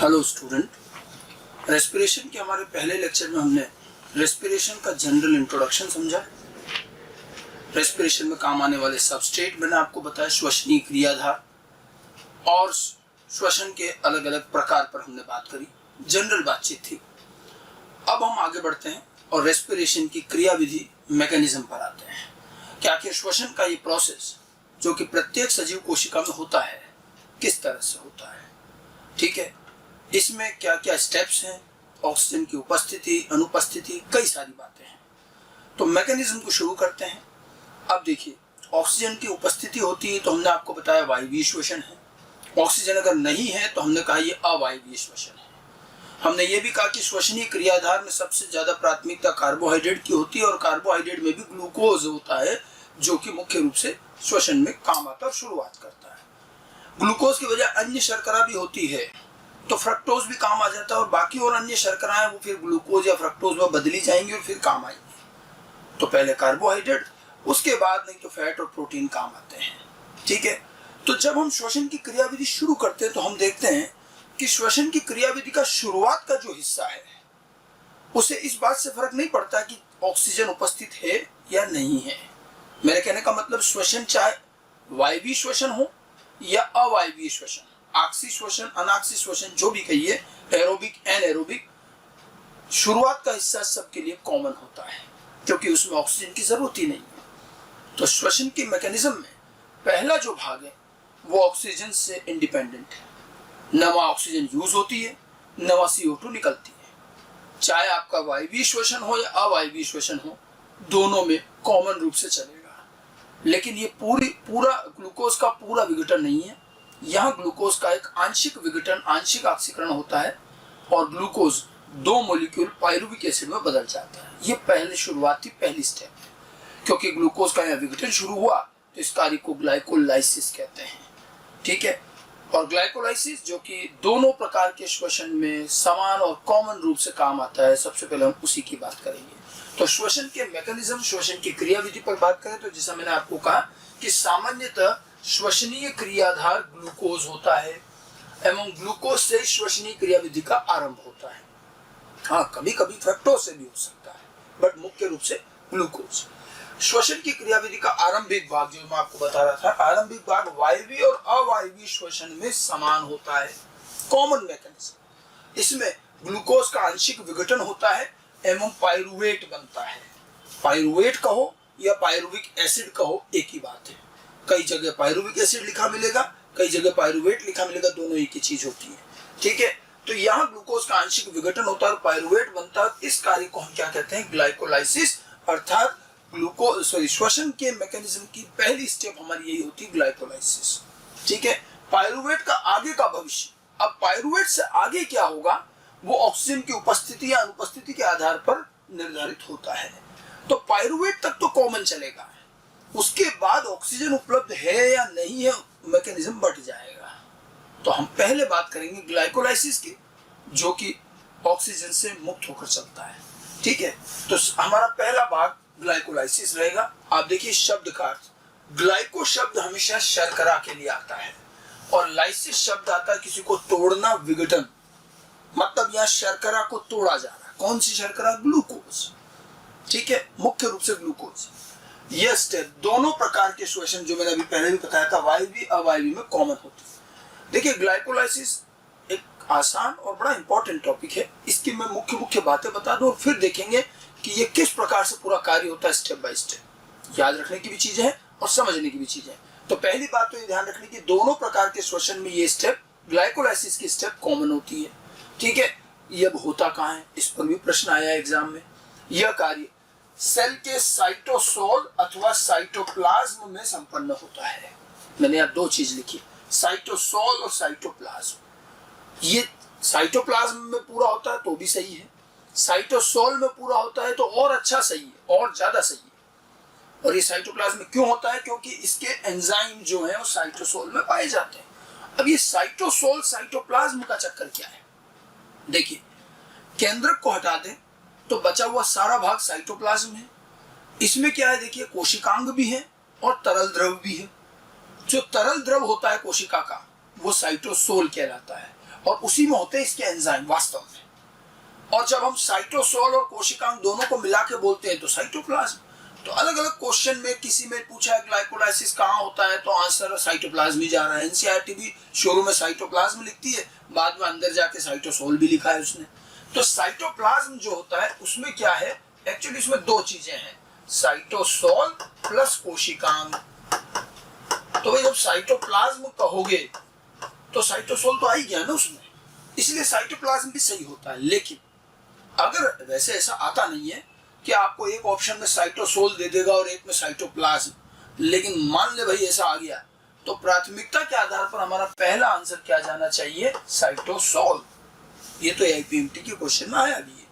Hello student, respiration के हमारे पहले लेक्चर में हमने रेस्पिरेशन का जनरल इंट्रोडक्शन समझा। रेस्पिरेशन में काम आने वाले सबस्ट्रेट मैंने आपको बताया, श्वसनीय क्रियाधार और श्वसन के अलग अलग प्रकार पर हमने बात करी, जनरल बातचीत थी। अब हम आगे बढ़ते हैं और रेस्पिरेशन की क्रियाविधि मैकेनिज्म पर आते हैं कि आखिर श्वसन का ये प्रोसेस जो कि प्रत्येक सजीव कोशिका में होता है किस तरह से होता है। ठीक है, इसमें क्या क्या स्टेप्स हैं, ऑक्सीजन की उपस्थिति अनुपस्थिति, कई सारी बातें हैं। तो मैकेनिज्म को शुरू करते हैं। अब देखिए, ऑक्सीजन की उपस्थिति होती है तो हमने आपको बताया वायवीय श्वसन है। ऑक्सीजन अगर नहीं है तो हमने कहा ये अवायवीय श्वसन है। हमने ये भी कहा कि श्वसनीय क्रियाधार में सबसे ज्यादा प्राथमिकता कार्बोहाइड्रेट की होती है और कार्बोहाइड्रेट में भी ग्लूकोज होता है जो कि मुख्य रूप से श्वसन में काम आता और शुरुआत करता है। ग्लूकोज की वजह अन्य शर्करा भी होती है तो फ्रक्टोज भी काम आ जाता है और बाकी और अन्य शर्कराएं वो फिर ग्लूकोज या फ्रक्टोज में बदली जाएंगी और फिर काम आएंगी। तो पहले कार्बोहाइड्रेट, उसके बाद नहीं तो फैट और प्रोटीन काम आते हैं। ठीक है, तो जब हम श्वसन की क्रियाविधि शुरू करते हैं तो हम देखते हैं कि श्वसन की क्रियाविधि का शुरुआत का जो हिस्सा है उसे इस बात से फर्क नहीं पड़ता कि ऑक्सीजन उपस्थित है या नहीं है। मेरे कहने का मतलब श्वसन चाहे वायवीय श्वसन हो या अवायवीय श्वसन, आक्सी श्वसन अनाक्सी श्वसन जो भी कहिए, एरोबिक एनएरोबिक, शुरुआत का हिस्सा सबके लिए कॉमन होता है क्योंकि उसमें ऑक्सीजन की जरूरत ही नहीं है। तो श्वसन की मैकेनिज्म में पहला जो भाग है वो ऑक्सीजन से इंडिपेंडेंट है। न वहां ऑक्सीजन यूज होती है न वहां CO2 निकलती है। चाहे आपका वायवीय श्वसन हो या अवायवीय श्वसन हो, दोनों में कॉमन रूप से चलेगा। लेकिन ये पूरा ग्लूकोज का पूरा विघटन नहीं है। यहाँ ग्लूकोज का एक आंशिक विघटन, आंशिक ऑक्सीकरण होता है और ग्लूकोज 2 मॉलिक्यूल पायरुविक एसिड में बदल जाता है। ये पहली स्टेप है। क्योंकि ग्लूकोज का यहाँ विघटन शुरू हुआ तो इस कार्य को ग्लाइकोलाइसिस कहते हैं। ठीक है, और ग्लाइकोलाइसिस जो कि दोनों प्रकार के श्वसन में समान और कॉमन रूप से काम आता है, सबसे पहले हम उसी की बात करेंगे। तो श्वसन के मैकेनिज्म, श्वसन की क्रियाविधि पर बात करें तो जैसा मैंने आपको कहा कि सामान्यतः श्वसनीय क्रियाधार ग्लूकोज होता है एवं ग्लूकोज से श्वसनीय क्रियाविधि का आरंभ होता है। हाँ, कभी कभी फ्रक्टोज से भी हो सकता है, बट मुख्य रूप से ग्लूकोज। श्वसन की क्रियाविधि का आरंभिक भाग जो मैं आपको बता रहा था, आरंभिक भाग वायवीय और अवायवीय श्वसन में समान होता है, कॉमन मैकेनिज्म। इसमें ग्लूकोज का आंशिक विघटन होता है एवं पायरुवेट बनता है। पायरुवेट कहो या पायरुविक एसिड कहो, एक ही बात है। कई जगह पायरुविक एसिड लिखा मिलेगा, कई जगह पायरुवेट लिखा मिलेगा, दोनों एक ही चीज होती है। ठीक है, तो यहाँ ग्लूकोज का आंशिक विघटन होता है और पायरुवेट बनता है। इस कार्य को हम क्या कहते हैं? ग्लाइकोलाइसिस, अर्थात श्वसन के मैकेनिज्म की पहली स्टेप हमारी यही होती है, ग्लाइकोलाइसिस। ठीक है, पायरुवेट का आगे का भविष्य, अब पायरुवेट से आगे क्या होगा वो ऑक्सीजन की उपस्थिति या अनुपस्थिति के आधार पर निर्धारित होता है। तो पायरुवेट तक तो कॉमन चलेगा, उसके बाद ऑक्सीजन उपलब्ध है या नहीं है मैकेनिज्म बढ़ जाएगा। तो हम पहले बात करेंगे ग्लाइकोलाइसिस की, जो कि ऑक्सीजन से मुक्त होकर चलता है। ठीक है, तो हमारा पहला भाग ग्लाइकोलाइसिस रहेगा। आप देखिए शब्द का अर्थ, ग्लाइको शब्द हमेशा शर्करा के लिए आता है और लाइसिस शब्द आता है किसी को तोड़ना, विघटन, मतलब यहाँ शर्करा को तोड़ा जा रहा है। कौन सी शर्करा? ग्लूकोज। ठीक है, मुख्य रूप से ग्लूकोज। यह स्टेप दोनों प्रकार के श्वसन जो मैंने अभी पहले भी बताया था, वायवीय अवायवीय में कॉमन होती है। देखिए, ग्लाइकोलाइसिस एक आसान और बड़ा इंपॉर्टेंट टॉपिक है। इसकी मैं मुख्य बातें बता दूं और फिर देखेंगे कि ये किस प्रकार से पूरा कार्य होता है, स्टेप बाय स्टेप। याद रखने की भी चीजें हैं और समझने की भी चीजें हैं। तो पहली बात तो ये ध्यान रखने की, दोनों प्रकार के श्वसन में ये स्टेप, ग्लाइकोलाइसिस की स्टेप कॉमन होती है। ठीक है, यह होता कहाँ है, इस पर भी प्रश्न आया एग्जाम में। यह कार्य सेल के साइटोसोल अथवा साइटोप्लाज्म में संपन्न होता है। मैंने यहाँ 2 चीज लिखी, साइटोसोल और साइटोप्लाज्म। ये साइटोप्लाज्म में पूरा होता है तो भी सही है, साइटोसोल में पूरा होता है तो और अच्छा सही है, और ज्यादा सही है। और ये साइटोप्लाज्म में क्यों होता है? क्योंकि इसके एंजाइम जो है वो साइटोसोल में पाए जाते हैं। अब ये साइटोसोल साइटोप्लाज्म का चक्कर क्या है? देखिए, केंद्रक को हटा दें तो बचा हुआ सारा भाग साइटोप्लाज्म है। इसमें क्या है? देखिए, कोशिकांग भी है और तरल द्रव भी है। जो तरल द्रव होता है कोशिका का वो साइटोसोल कहलाता है और उसी में होते हैं इसके एंजाइम वास्तव में। और जब हम साइटोसोल और कोशिकांग दोनों को मिला के बोलते हैं तो साइटोप्लाज्म। तो अलग अलग क्वेश्चन में किसी में पूछा है ग्लाइकोलाइसिस कहाँ होता है, तो आंसर साइटोप्लाज्म ही जा रहा है। एनसीईआरटी भी शुरू में साइटोप्लाज्म लिखती है, बाद में अंदर जाके साइटोसोल भी लिखा है उसने। तो साइटोप्लाज्म जो होता है उसमें क्या है, एक्चुअली इसमें दो चीजें हैं, साइटोसोल प्लस कोशिकांग। तो भाई जब साइटोप्लाज्म कहोगे तो साइटोसोल तो आ ही गया ना उसमें, इसलिए साइटोप्लाज्म भी सही होता है। लेकिन अगर वैसे ऐसा आता नहीं है कि आपको एक ऑप्शन में साइटोसोल दे देगा और एक में साइटोप्लाज्म, लेकिन मान ले भाई ऐसा आ गया तो प्राथमिकता के आधार पर हमारा पहला आंसर क्या जाना चाहिए, साइटोसोल। ये तो आईपीएमटी के क्वेश्चन में आया भी है।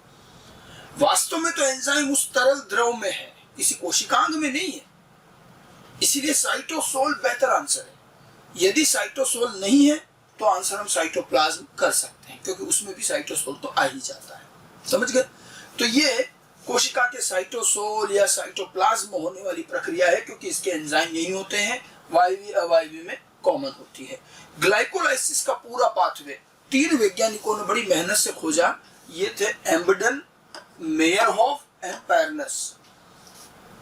वास्तव में तो एंजाइम उस तरल द्रव में है, किसी कोशिकांग में नहीं है, इसीलिए साइटोसोल बेहतर आंसर है। यदि साइटोसोल नहीं है तो आंसर हम साइटोप्लाज्म कर सकते हैं, क्योंकि उसमें भी साइटोसोल तो आ ही जाता है। समझ गए? तो ये कोशिका के साइटोसोल या साइटोप्लाज्म होने वाली प्रक्रिया है, क्योंकि इसके एंजाइम यही होते हैं, वायवीय अवायवीय में कॉमन होती है। ग्लाइकोलाइसिस का पूरा पाथवे 3 वैज्ञानिकों ने बड़ी मेहनत से खोजा। ये थे एम्बडन, मेयरहोफ एंड पेरनेस।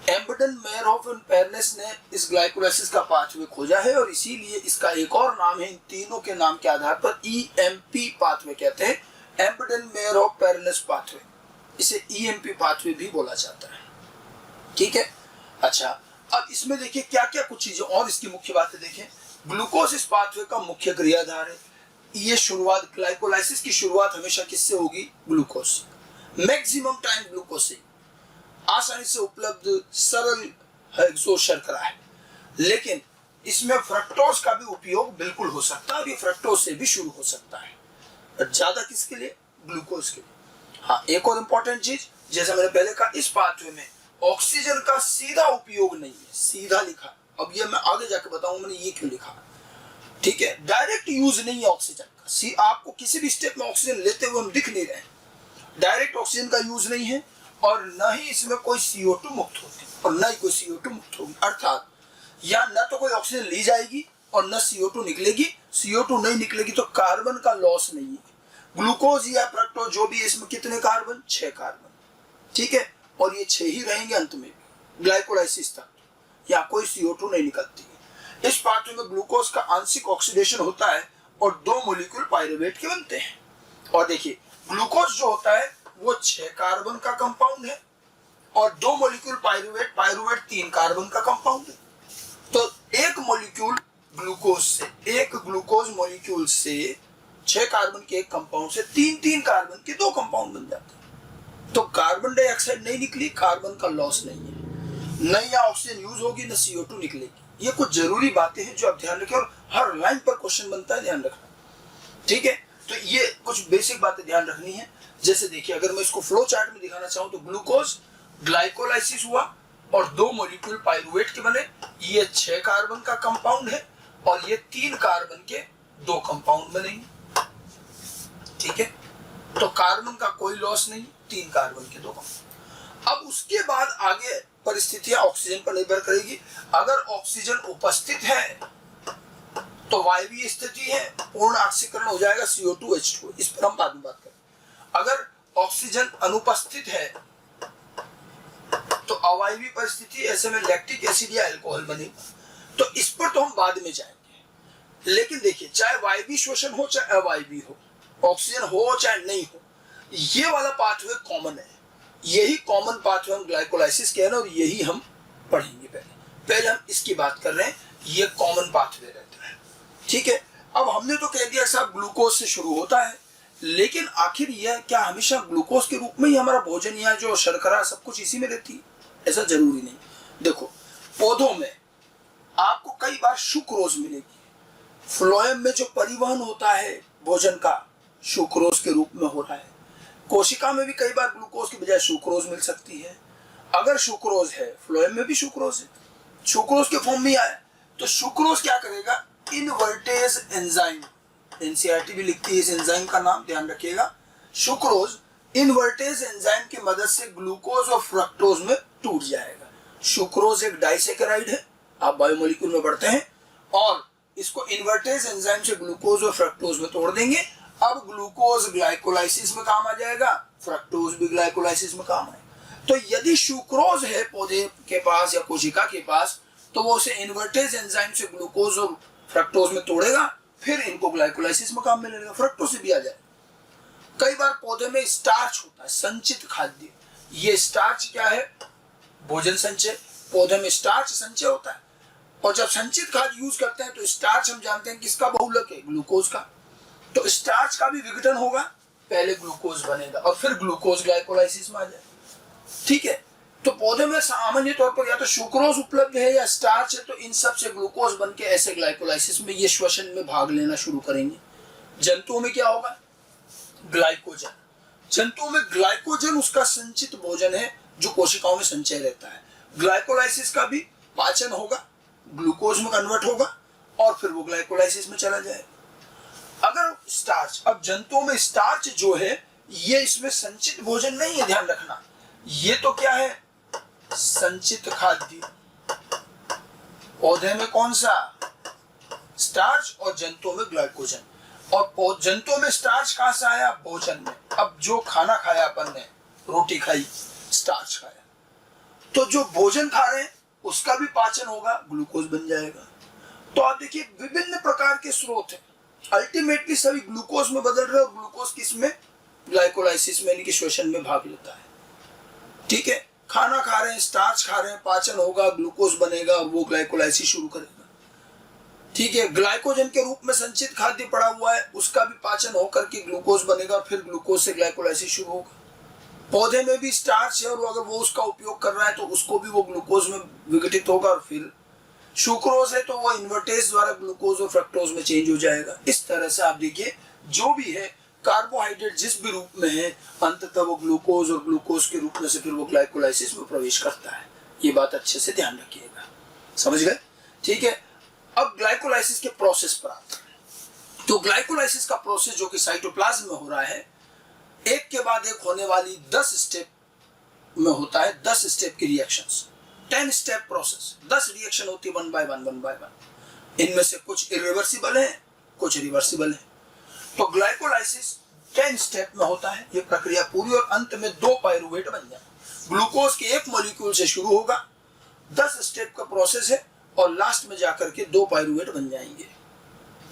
एम्बडन, मेयरहोफ एंड पेरनेस ने इस ग्लाइकोलाइसिस का पाथवे खोजा है, और इसीलिए इसका एक और नाम है, इन तीनों के नाम के आधार पर ईएमपी पाथवे कहते हैं, एम्बडन, मेयरहोफ, पेरनेस पाथवे। इसे ईएमपी पाथवे भी बोला जाता है। ठीक है, अच्छा अब इसमें देखिए क्या क्या कुछ चीजें और इसकी मुख्य बातें देखें। ग्लूकोज इस पाथवे का मुख्य क्रियाधार है। ये शुरुआत, ग्लाइकोलाइसिस की शुरुआत हमेशा किससे होगी, ग्लूकोज से। मैक्सिमम टाइम ग्लूकोज से, आसानी से उपलब्ध सरल जो शर्करा है। लेकिन इसमें फ्रक्टोज का भी उपयोग बिल्कुल हो सकता है, और ये फ्रक्टोज से भी शुरू हो सकता है। ज्यादा किसके लिए, ग्लूकोज के लिए। हाँ, एक और इंपॉर्टेंट चीज, जैसा मैंने पहले कहा, इस पाथवे में ऑक्सीजन का सीधा उपयोग नहीं है, सीधा लिखा। अब ये मैं आगे जाके बताऊंगा मैंने ये क्यों लिखा। ठीक है, डायरेक्ट यूज नहीं है ऑक्सीजन का। आपको किसी भी स्टेप में ऑक्सीजन लेते हुए हम दिख नहीं रहे, डायरेक्ट ऑक्सीजन का यूज नहीं है, और न ही इसमें कोई CO2 मुक्त होती और न ही कोई CO2 मुक्त होगी। अर्थात या न तो कोई ऑक्सीजन ली जाएगी और न CO2 निकलेगी। CO2 नहीं निकलेगी तो कार्बन का लॉस नहीं है। ग्लूकोज या फ्रक्टोज जो भी है, इसमें कितने कार्बन, 6 कार्बन। ठीक है, और ये 6 ही रहेंगे अंत में ग्लाइकोलाइसिस तक, या कोई CO2 नहीं निकलती है। इस पाथवे में ग्लूकोज का आंशिक ऑक्सीडेशन होता है और 2 मॉलिक्यूल पाइरुवेट के बनते हैं। और देखिए ग्लूकोज जो होता है वो 6 कार्बन का कंपाउंड है, और 2 मॉलिक्यूल पाइरुवेट, पाइरुवेट 3 कार्बन का कंपाउंड है। तो एक मॉलिक्यूल ग्लूकोज से, एक ग्लूकोज मॉलिक्यूल से 6 कार्बन के एक कंपाउंड से 3 कार्बन के 2 कंपाउंड बन जाते हैं। तो कार्बन डाइऑक्साइड नहीं निकली, कार्बन का लॉस नहीं है, न या ऑक्सीजन यूज होगी, न CO2 निकलेगी। ये कुछ जरूरी बातें हैं जो आप ध्यान रखें, और हर लाइन पर क्वेश्चन बनता है, ध्यान रखना। ठीक है, तो ये कुछ बेसिक बातें ध्यान रखनी है। जैसे देखिए, अगर मैं इसको फ्लो चार्ट में दिखाना चाहूं तो ग्लूकोज ग्लाइकोलाइसिस हुआ और 2 मॉलिक्यूल पाइरुवेट के बने। ये 6 कार्बन का कंपाउंड है और ये 3 कार्बन के 2 कंपाउंड बनेंगे। ठीक है, तो कार्बन का कोई लॉस नहीं, 3 कार्बन के 2 कंपाउंड। अब उसके बाद आगे परिस्थितियां ऑक्सीजन पर निर्भर करेगी। अगर ऑक्सीजन उपस्थित है तो वायवीय स्थिति है, पूर्ण ऑक्सीकरण हो जाएगा, CO2H2। इस पर हम बाद में बात करें। अगर ऑक्सीजन अनुपस्थित है तो अवायवीय परिस्थिति, ऐसे में लैक्टिक एसिड या अल्कोहल बनेगा। तो इस पर तो हम बाद में जाएंगे। लेकिन देखिए, चाहे वायवीय श्वसन हो चाहे अवायवीय हो, ऑक्सीजन हो चाहे नहीं हो, ये वाला पाथवे कॉमन है। यही कॉमन पाथवे हम ग्लाइकोलाइसिस कह रहे हैं, और यही हम पढ़ेंगे। पहले हम इसकी बात कर रहे हैं, ये कॉमन पाथवे रहता है। ठीक है, अब हमने तो कह दिया साहब ग्लूकोज से शुरू होता है, लेकिन आखिर यह क्या हमेशा ग्लूकोज के रूप में ही हमारा भोजन या जो शर्करा सब कुछ इसी में रहती है? ऐसा जरूरी नहीं। देखो, पौधों में आपको कई बार सुक्रोज मिलेगी। फ्लोएम में जो परिवहन होता है भोजन का, सुक्रोज के रूप में हो रहा है। कोशिका में भी कई बार ग्लूकोज की बजाय सुक्रोज मिल सकती है। अगर सुक्रोज है, फ्लोएम में भी सुक्रोज है, सुक्रोज के फॉर्म में आया, तो सुक्रोज क्या करेगा, इनवर्टेज एंजाइम, एनसीईआरटी भी लिखती है इस एंजाइम का नाम, ध्यान रखिएगा। सुक्रोज इनवर्टेज एंजाइम की मदद से ग्लूकोज और फ्रक्टोज में टूट जाएगा। सुक्रोज एक डाइसैकेराइड है, आप बायोमोलिक्यूल में पढ़ते हैं, और इसको इनवर्टेज एंजाइम से ग्लूकोज और फ्रक्टोज में तोड़ देंगे। अब ग्लूकोज ग्लाइकोलाइसिस में काम आ जाएगा, फ्रक्टोज भी ग्लाइकोलाइसिस में काम आए। तो यदि सुक्रोज है पौधे के पास या कोशिका के पास, तो वो उसे इन्वर्टेज एंजाइम से ग्लूकोज और फ्रक्टोज में तोड़ेगा, फिर इनको ग्लाइकोलाइसिस में काम मिलेगा, फ्रक्टोज से भी आ जाए। कई बार पौधे में स्टार्च होता है, संचित खाद्य। ये स्टार्च क्या है? भोजन संचय। पौधे में स्टार्च संचय होता है, और जब संचित खाद्य यूज करते हैं तो स्टार्च हम जानते हैं किसका बहुलक है? ग्लूकोज का। तो स्टार्च का भी विघटन होगा, पहले ग्लूकोज बनेगा और फिर ग्लूकोज ग्लाइकोलाइसिस में आ जाए। ठीक है, तो पौधे में सामान्य तौर पर या तो सुक्रोज उपलब्ध है या स्टार्च है, तो इन सब से ग्लूकोज बन के ऐसे ग्लाइकोलाइसिस में ये श्वसन में भाग लेना शुरू करेंगे। जंतुओं में क्या होगा? ग्लाइकोजन। जंतुओं में ग्लाइकोजन उसका संचित भोजन है जो कोशिकाओं में संचय रहता है। ग्लाइकोलाइसिस का भी पाचन होगा, ग्लूकोज में कन्वर्ट होगा और फिर वो ग्लाइकोलाइसिस में चला जाएगा। अगर स्टार्च, अब जंतुओं में स्टार्च जो है ये इसमें संचित भोजन नहीं है, ध्यान रखना। ये तो क्या है? संचित खाद्य। पौधे में कौन सा? स्टार्च, और जंतुओं में ग्लाइकोजन। और जंतुओं में स्टार्च कहां से आया? भोजन में। अब जो खाना खाया अपन ने, रोटी खाई, स्टार्च खाया, तो जो भोजन खा रहे हैं उसका भी पाचन होगा, ग्लूकोज बन जाएगा। तो आप देखिए विभिन्न प्रकार के स्रोत हैं, अल्टीमेटली सभी ग्लूकोज में बदल रहे, और ग्लूकोज किस में? ग्लाइकोलाइसिस में, यानी कि श्वसन में भाग लेता है। ठीक है, खाना खा रहे हैं, स्टार्च खा रहे हैं, पाचन होगा, ग्लूकोज बनेगा और वो ग्लाइकोलाइसिस शुरू करेगा। ठीक है, ग्लाइकोजन के रूप में संचित खाद्य पड़ा हुआ है, उसका भी पाचन होकर के ग्लूकोज बनेगा, फिर ग्लूकोज से ग्लाइकोलाइसिस शुरू होगा। पौधे में भी स्टार्च है और अगर वो उसका उपयोग कर रहा है तो उसको भी वो ग्लूकोज में विघटित होगा, और फिर सुक्रोज है तो वो इन्वर्टेज द्वारा ग्लूकोज और फ्रक्टोज में चेंज हो जाएगा। इस तरह से आप देखिए जो भी है कार्बोहाइड्रेट जिस भी रूप में है, अंततः वो ग्लूकोज और ग्लूकोज के रूप में से फिर वो ग्लाइकोलाइसिस में प्रवेश करता है। ये बात अच्छे से ध्यान रखिएगा, समझ गए? ठीक है, अब ग्लाइकोलाइसिस के प्रोसेस पर आते हैं। तो ग्लाइकोलाइसिस का प्रोसेस जो कि साइटोप्लाज्म में हो रहा है, एक के बाद एक होने वाली 10 स्टेप में होता है, 10 स्टेप की रिएक्शंस, 10 स्टेप प्रोसेस, 10 रिएक्शन होती है वन बाय वन। इनमें से कुछ इरिवर्सिबल है, कुछ रिवर्सिबल है। तो ग्लाइकोलाइसिस 10 स्टेप में होता है ये प्रक्रिया पूरी, और अंत में 2 पायरुवेट बन जाए। ग्लूकोज के एक मॉलिक्यूल से शुरू होगा, 10 स्टेप का प्रोसेस है, और लास्ट में जाकर के 2 पायरुवेट बन जाएंगे।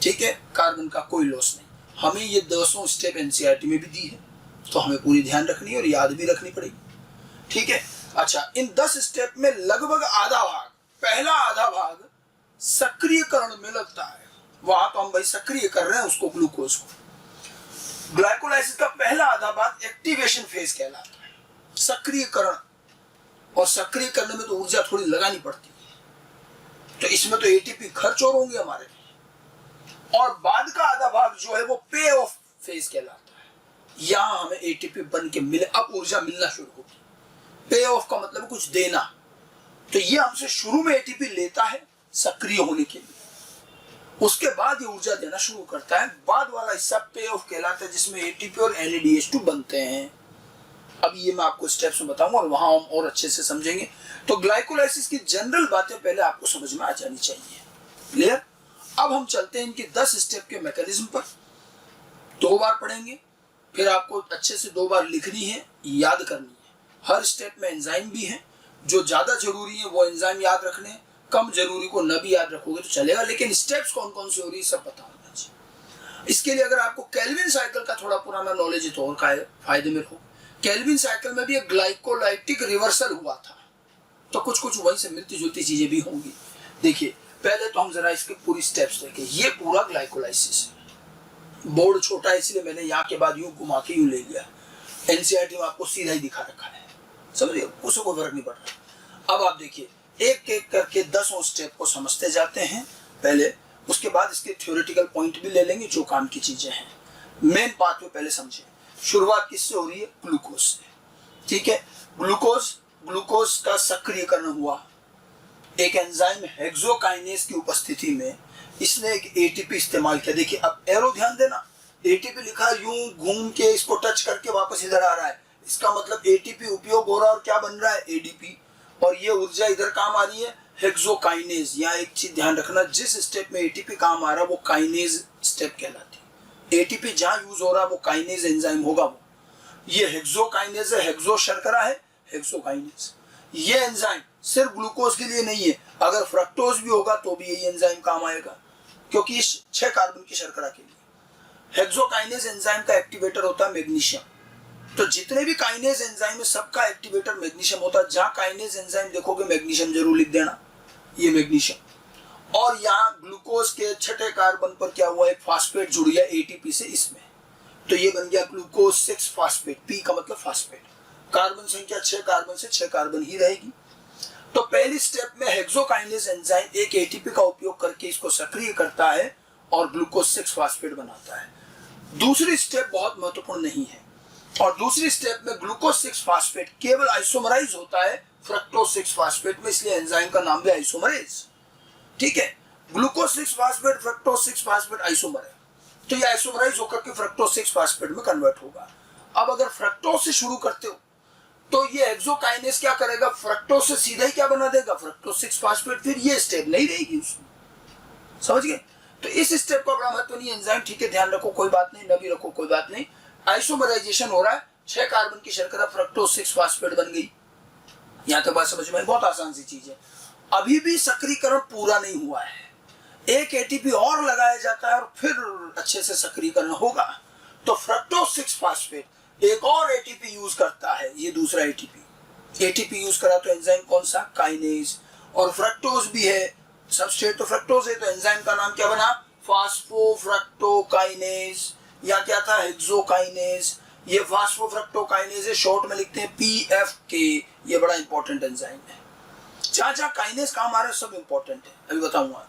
ठीक है, कार्बन का कोई लॉस नहीं। हमें ये 200 स्टेप एनसीईआरटी में भी दी है, तो हमें पूरी ध्यान रखनी है और याद भी रखनी पड़ेगी। ठीक है, अच्छा, इन 10 स्टेप में लगभग आधा भाग, पहला आधा भाग सक्रियकरण में लगता है। वहां तो हम भाई सक्रिय कर रहे हैं उसको, ग्लूकोज को। ग्लाइकोलाइसिस का पहला आधा भाग एक्टिवेशन फेज कहलाता है, सक्रियकरण। और सक्रिय करने में तो ऊर्जा थोड़ी लगानी पड़ती है, तो इसमें तो एटीपी खर्च और होंगे हमारे। और बाद का आधा भाग जो है वो पे ऑफ फेज कहलाता है। यहां हमें एटीपी बन के मिले, अब ऊर्जा मिलना शुरू होगी। पे ऑफ का मतलब कुछ देना, तो ये हमसे शुरू में एटीपी लेता है सक्रिय होने के लिए, उसके बाद ये ऊर्जा देना शुरू करता है। बाद वाला हिस्सा पे ऑफ कहलाता है, जिसमें एटीपी और NADH2 बनते हैं। अब ये मैं आपको स्टेप्स में बताऊंगा और वहां हम और अच्छे से समझेंगे। तो ग्लाइकोलाइसिस की जनरल बातें पहले आपको समझ में आ जानी चाहिए। क्लियर? अब हम चलते हैं इनके 10 स्टेप के मैकेनिज्म पर। 2 बार पढ़ेंगे, फिर आपको अच्छे से 2 बार लिखनी है, याद करनी है। हर स्टेप में एंजाइम भी है, जो ज्यादा जरूरी है वो एंजाइम याद रखने हैं, कम जरूरी को न भी याद रखोगे तो चलेगा, लेकिन स्टेप्स कौन कौन से हो रही है सब पता होना चाहिए। इसके लिए अगर आपको केल्विन साइकिल का थोड़ा पुराना नॉलेज है तो और का फायदे में रहो। केल्विन साइकिल में भी एक ग्लाइकोलाइटिक रिवर्सल हुआ था, तो कुछ कुछ वहीं से मिलती जुलती चीजें भी होंगी। देखिए पहले तो हम जरा इसके पूरी स्टेप्स देखें। ये पूरा ग्लाइकोलाइसिस है। बोर्ड छोटा है इसलिए मैंने यहाँ के बाद यूं घुमा के यूं ले लिया। एनसीईआरटी में आपको सीधा ही दिखा रखा है, समझिए, उससे कोई फर्क नहीं पड़ रहा। अब आप देखिए एक एक करके 10 स्टेप को समझते जाते हैं पहले, उसके बाद इसके थ्योरेटिकल पॉइंट भी ले लेंगे जो काम की चीजें हैं। मेन पार्ट में पहले समझे, शुरुआत किससे हो रही है? ग्लूकोज से। ठीक है, ग्लूकोज का सक्रियकरण हुआ एक एंजाइम हेक्सोकाइनेज की उपस्थिति में। इसने एक एटीपी इस्तेमाल किया। देखिए अब एरो ध्यान देना, एटीपी लिखा यूं घूम के इसको टच करके वापस इधर आ रहा है, इसका मतलब एटीपी उपयोग हो रहा है और क्या बन रहा है? एडीपी। और ये ऊर्जा इधर काम आ रही है हेक्सोकाइनेज। यहाँ एक चीज ध्यान रखना, जिस स्टेप में एटीपी काम आ रहा है वो काइनेज स्टेप कहलाती है। एटीपी जहां यूज हो रहा है वो काइनेज एंजाइम होगा। वो ये हेक्सोकाइनेज है, हेक्सो शर्करा है, हेक्सोकाइनेज। ये एंजाइम सिर्फ ग्लूकोज के लिए नहीं है, अगर फ्रक्टोज भी होगा तो भी यही एंजाइम काम आएगा, क्योंकि 6 कार्बन की शर्करा के लिए। हेक्सोकाइनेज एंजाइम का एक्टिवेटर होता है मैग्नीशियम। तो जितने भी काइनेज एंजाइम है सबका एक्टिवेटर मैग्नीशियम होता है। जहां काइनेज एंजाइम देखोगे मैग्नीशियम जरूर लिख देना, ये मैग्नीशियम। और यहाँ ग्लूकोज के 6 कार्बन पर क्या हुआ, एक फास्फेट जुड़ गया एटीपी से इसमें, तो ये बन गया ग्लूकोज 6 फास्फेट। पी का मतलब फास्फेट। कार्बन संख्या 6 कार्बन से 6 कार्बन ही रहेगी। तो पहली स्टेप में हेक्सोकाइनेज एंजाइम एक एटीपी का उपयोग करके इसको सक्रिय करता है और ग्लूकोज 6 फास्फेट बनाता है। दूसरी स्टेप बहुत महत्वपूर्ण नहीं है, और दूसरी स्टेप में ग्लूकोज 6 फास्फेट केवल आइसोमराइज होता है फ्रक्टोज 6 फास्फेट में, इसलिए एंजाइम का नाम भी आइसोमरेज। ठीक है, glucose 6 phosphate fructose 6 phosphate isomer है, तो ये आइसोमराइज होकर के फ्रक्टोज 6 फास्फेट में कन्वर्ट होगा। अब अगर फ्रक्टोज से शुरू करते हो तो ये हेक्सोकाइनेज क्या करेगा, फ्रक्टोज से सीधा ही क्या बना देगा, फ्रक्टोज 6 फास्फेट। फिर ये स्टेप नहीं रहेगी उसमें, समझ गए। तो इस स्टेप का बड़ा महत्व नहीं है एंजाइम, ठीक है, ध्यान रखो, कोई बात नहीं, न भी रखो कोई बात नहीं। आइसोमराइजेशन हो रहा है, 6 कार्बन की शर्करा फ्रक्टोज 6 फास्फेट बन गई। यहां तक बात समझ में, बहुत आसान सी चीज है। अभी भी सक्रियकरण पूरा नहीं हुआ है, एक एटीपी और लगाया जाता है और फिर अच्छे से सक्रियकरण होगा। तो फ्रक्टोज 6 फास्फेट एक और एटीपी यूज करता है, ये दूसरा एटीपी यूज करा तो एंजाइम कौन सा, काइनेज। और फ्रक्टोज भी है, सबस्ट्रेट तो फ्रक्टोज है, तो एंजाइम का नाम क्या बना, फास्फोफ्रक्टोकाइनेज, या क्या था, हेक्सोकाइनेज। ये फास्फोफ्रक्टोकाइनेज है, शॉर्ट में लिखते हैं पीएफके। ये बड़ा इंपॉर्टेंट एंजाइम है। जहां जहां काइनेज काम आ रहा है सब इंपॉर्टेंट है, अभी बताऊंगा।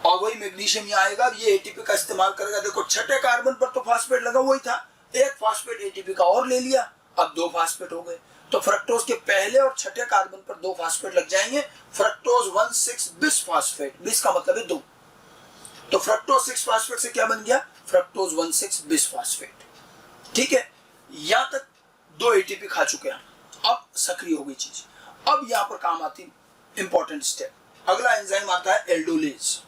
और वही मैग्नीशियम यहाँ आएगा, ये एटीपी का इस्तेमाल करेगा। देखो 6 कार्बन पर तो फास्फेट लगा वही था, एक फास्फेट एटीपी का और ले लिया, अब 2 फास्फेट हो गए। तो फ्रक्टोज के पहले और 6 कार्बन पर 2 फास्फेट लग जाएंगे, फ्रक्टोज 1,6 बिस फास्फेट। बिस का मतलब है 2, तो फ्रक्टोज 6 फास्फेट से क्या बन गया, फ्रक्टोज 1,6 बिस फास्फेट। ठीक है, यहां तक 2 एटीपी खा चुके हैं, अब सक्रिय हो गई चीज। अब यहां पर काम आती इंपॉर्टेंट स्टेप, अगला एंजाइम आता है एल्डोलेज।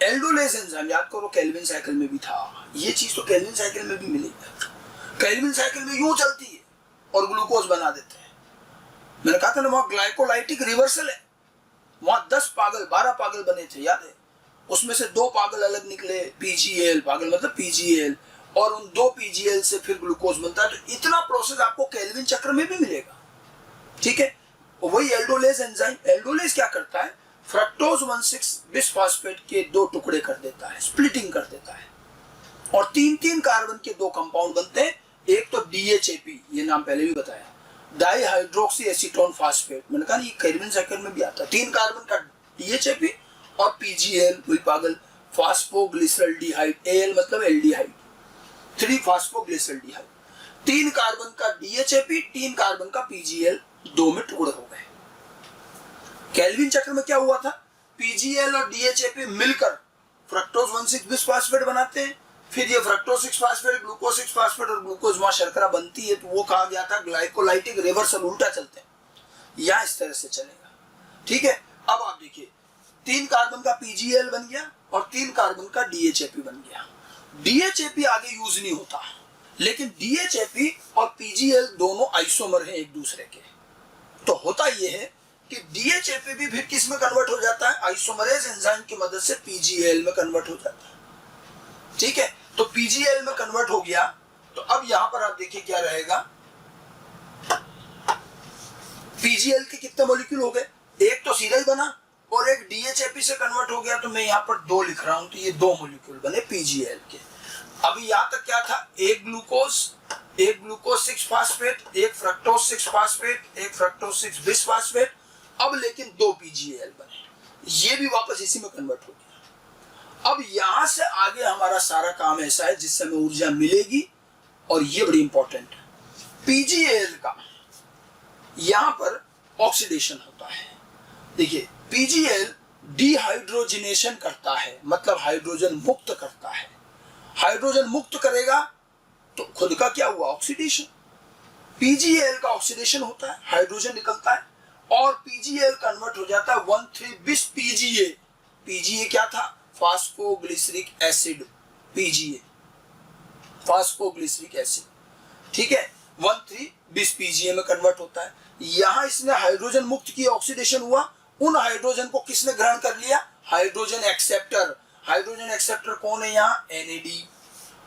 एल्डोलेज एंजाइम याद करो केल्विन साइकिल में भी था, ये चीज तो केल्विन साइकिल में भी मिलेगी। केल्विन साइकिल में यूं चलती है और ग्लूकोज बना देते हैं। मैंने कहा था ना वहां ग्लाइकोलाइटिक रिवर्सल है, वहां 10 पागल 12 पागल बने थे, याद है, उसमें से 2 पागल अलग निकले, पीजीएल, पागल मतलब पीजीएल, और उन 2 पीजीएल से फिर ग्लूकोज बनता है। तो इतना प्रोसेस आपको केल्विन चक्र में भी मिलेगा। ठीक है, वही एल्डोलेज एंजाइम। एल्डोलेज क्या करता है, फ्रक्टोज 1,6 बिस फास्फेट के 2 टुकड़े कर देता है, स्प्लिटिंग कर देता है, और 3-3 कार्बन के 2 कंपाउंड बनते हैं। एक तो डीएचएपी, ये नाम पहले भी बताया, डाइहाइड्रोक्सी एसीटोन फास्फेट। मैंने कहा ये केल्विन साइकिल में भी आता है। 3 कार्बन का डीएचएपी और पीजीएल, वही पागल, फास्फोग्लिसरल्डिहाइड, एल मतलब एल्डिहाइड, 3 फास्फोग्लिसरल्डिहाइड। 3 कार्बन का डीएचएपी, 3 कार्बन का पीजीएल, 2 में टुकड़े हो गए। केल्विन चक्र में क्या हुआ था, पीजीएल और डीएचएपी मिलकर फ्रक्टोज 1,6 बिस फास्फेट बनाते हैं। फिर ये फ्रक्टोज 6 फास्फेट, ग्लूकोज 6 फास्फेट और ग्लूकोज वहां शर्करा बनती है, तो वो कहा गया था ग्लाइकोलाइटिक रिवर्सल, उल्टा चलते हैं, या इस तरह से चलेगा। ठीक है, अब आप देखिए 3 कार्बन का पीजीएल बन गया और 3 कार्बन का डीएचएपी बन गया। डीएचएपी आगे यूज नहीं होता, लेकिन डीएचएपी और पीजीएल दोनों आइसोमर हैं एक दूसरे के। तो होता यह है कि डीएचएपी भी फिर किस में कन्वर्ट हो जाता है, आइसोमरेज एंजाइम की मदद से पीजीएल में कन्वर्ट हो जाता है। ठीक है, तो पीजीएल में कन्वर्ट हो गया। तो अब यहां पर आप देखिए क्या रहेगा, पीजीएल के कितने मॉलिक्यूल हो गए, एक तो सीधा ही बना और एक डीएचएपी से कन्वर्ट हो गया, तो मैं यहां पर 2 लिख रहा हूं, तो ये 2 मॉलिक्यूल बने पीजीएल के। अभी यहां तक क्या था, एक ग्लूकोज 6 फास्फेट, एक फ्रक्टोज 6 फास्फेट, एक फ्रक्टोज 6 बिस फास्फेट। अब लेकिन 2 पीजीएल बने, ये भी वापस इसी में कन्वर्ट हो गया। अब यहां से आगे हमारा सारा काम ऐसा है जिससे हमें ऊर्जा मिलेगी, और ये बड़ी इंपॉर्टेंट है। पीजीएल का यहां पर ऑक्सीडेशन होता है। देखिए पीजीएल डिहाइड्रोजिनेशन करता है, मतलब हाइड्रोजन मुक्त करता है। हाइड्रोजन मुक्त करेगा तो खुद का क्या हुआ, ऑक्सीडेशन। पीजीएल का ऑक्सीडेशन होता है, हाइड्रोजन निकलता है और पीजीएल कन्वर्ट हो जाता है 1,3 बिस पीजीए। पीजीए क्या था, phosphoglyceric acid, PGA. Phosphoglyceric acid, ठीक है, 1,3-20 पीजीए में कन्वर्ट होता है। यहां इसने हाइड्रोजन मुक्त की, ऑक्सीडेशन हुआ, उन हाइड्रोजन को किसने ग्रहण कर लिया? Hydrogen acceptor. हाइड्रोजन एक्सेप्टर कौन है यहाँ? NAD।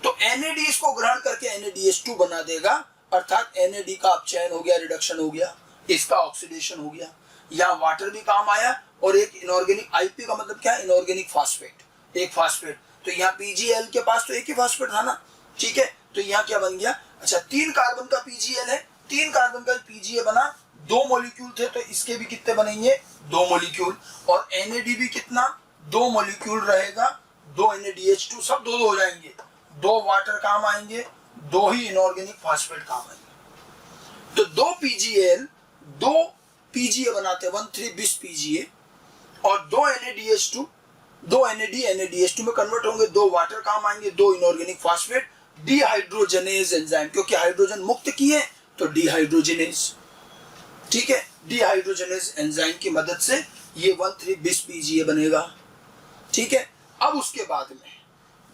तो NAD इसको ग्रहण करके NADH2 बना देगा, अर्थात NAD का अपचयन हो गया, रिडक्शन हो गया, इसका ऑक्सीडेशन हो गया। यहाँ वाटर भी काम आया, और एक इनऑर्गेनिक, IP का मतलब क्या है? इनऑर्गेनिक फास्फेट, एक फास्फेट। तो यहाँ PGL के पास तो एक ही फास्फेट था ना, ठीक है, तो यहाँ क्या बन गया? अच्छा, 3 कार्बन का PGL है, 3 कार्बन का PGA बना, 2 मॉलिक्यूल थे, तो इसके भी कितने बनेंगे? 2 मॉलिक्यूल। और NAD भी कितना? 2 मॉलिक्यूल रहेगा, 2 NADH2, सब 2 हो जाएंगे, 2 वाटर काम आएंगे, 2 ही इनऑर्गेनिक फास्फेट काम आएंगे। तो 2 PGL 2 PGA बनाते हैं, 1,3-20 PGA, और 2 NADH2, 2 NAD NADH2 में कन्वर्ट होंगे, 2 वाटर काम आएंगे, 2 इनऑर्गेनिक फास्फेट, डिहाइड्रोजनेज एंजाइम, क्योंकि हाइड्रोजन मुक्त किए तो डिहाइड्रोजनेज, ठीक है, डिहाइड्रोजनेज एंजाइम की मदद से ये 1,3-20 PGA बनेगा, ठीक है। अब उसके बाद में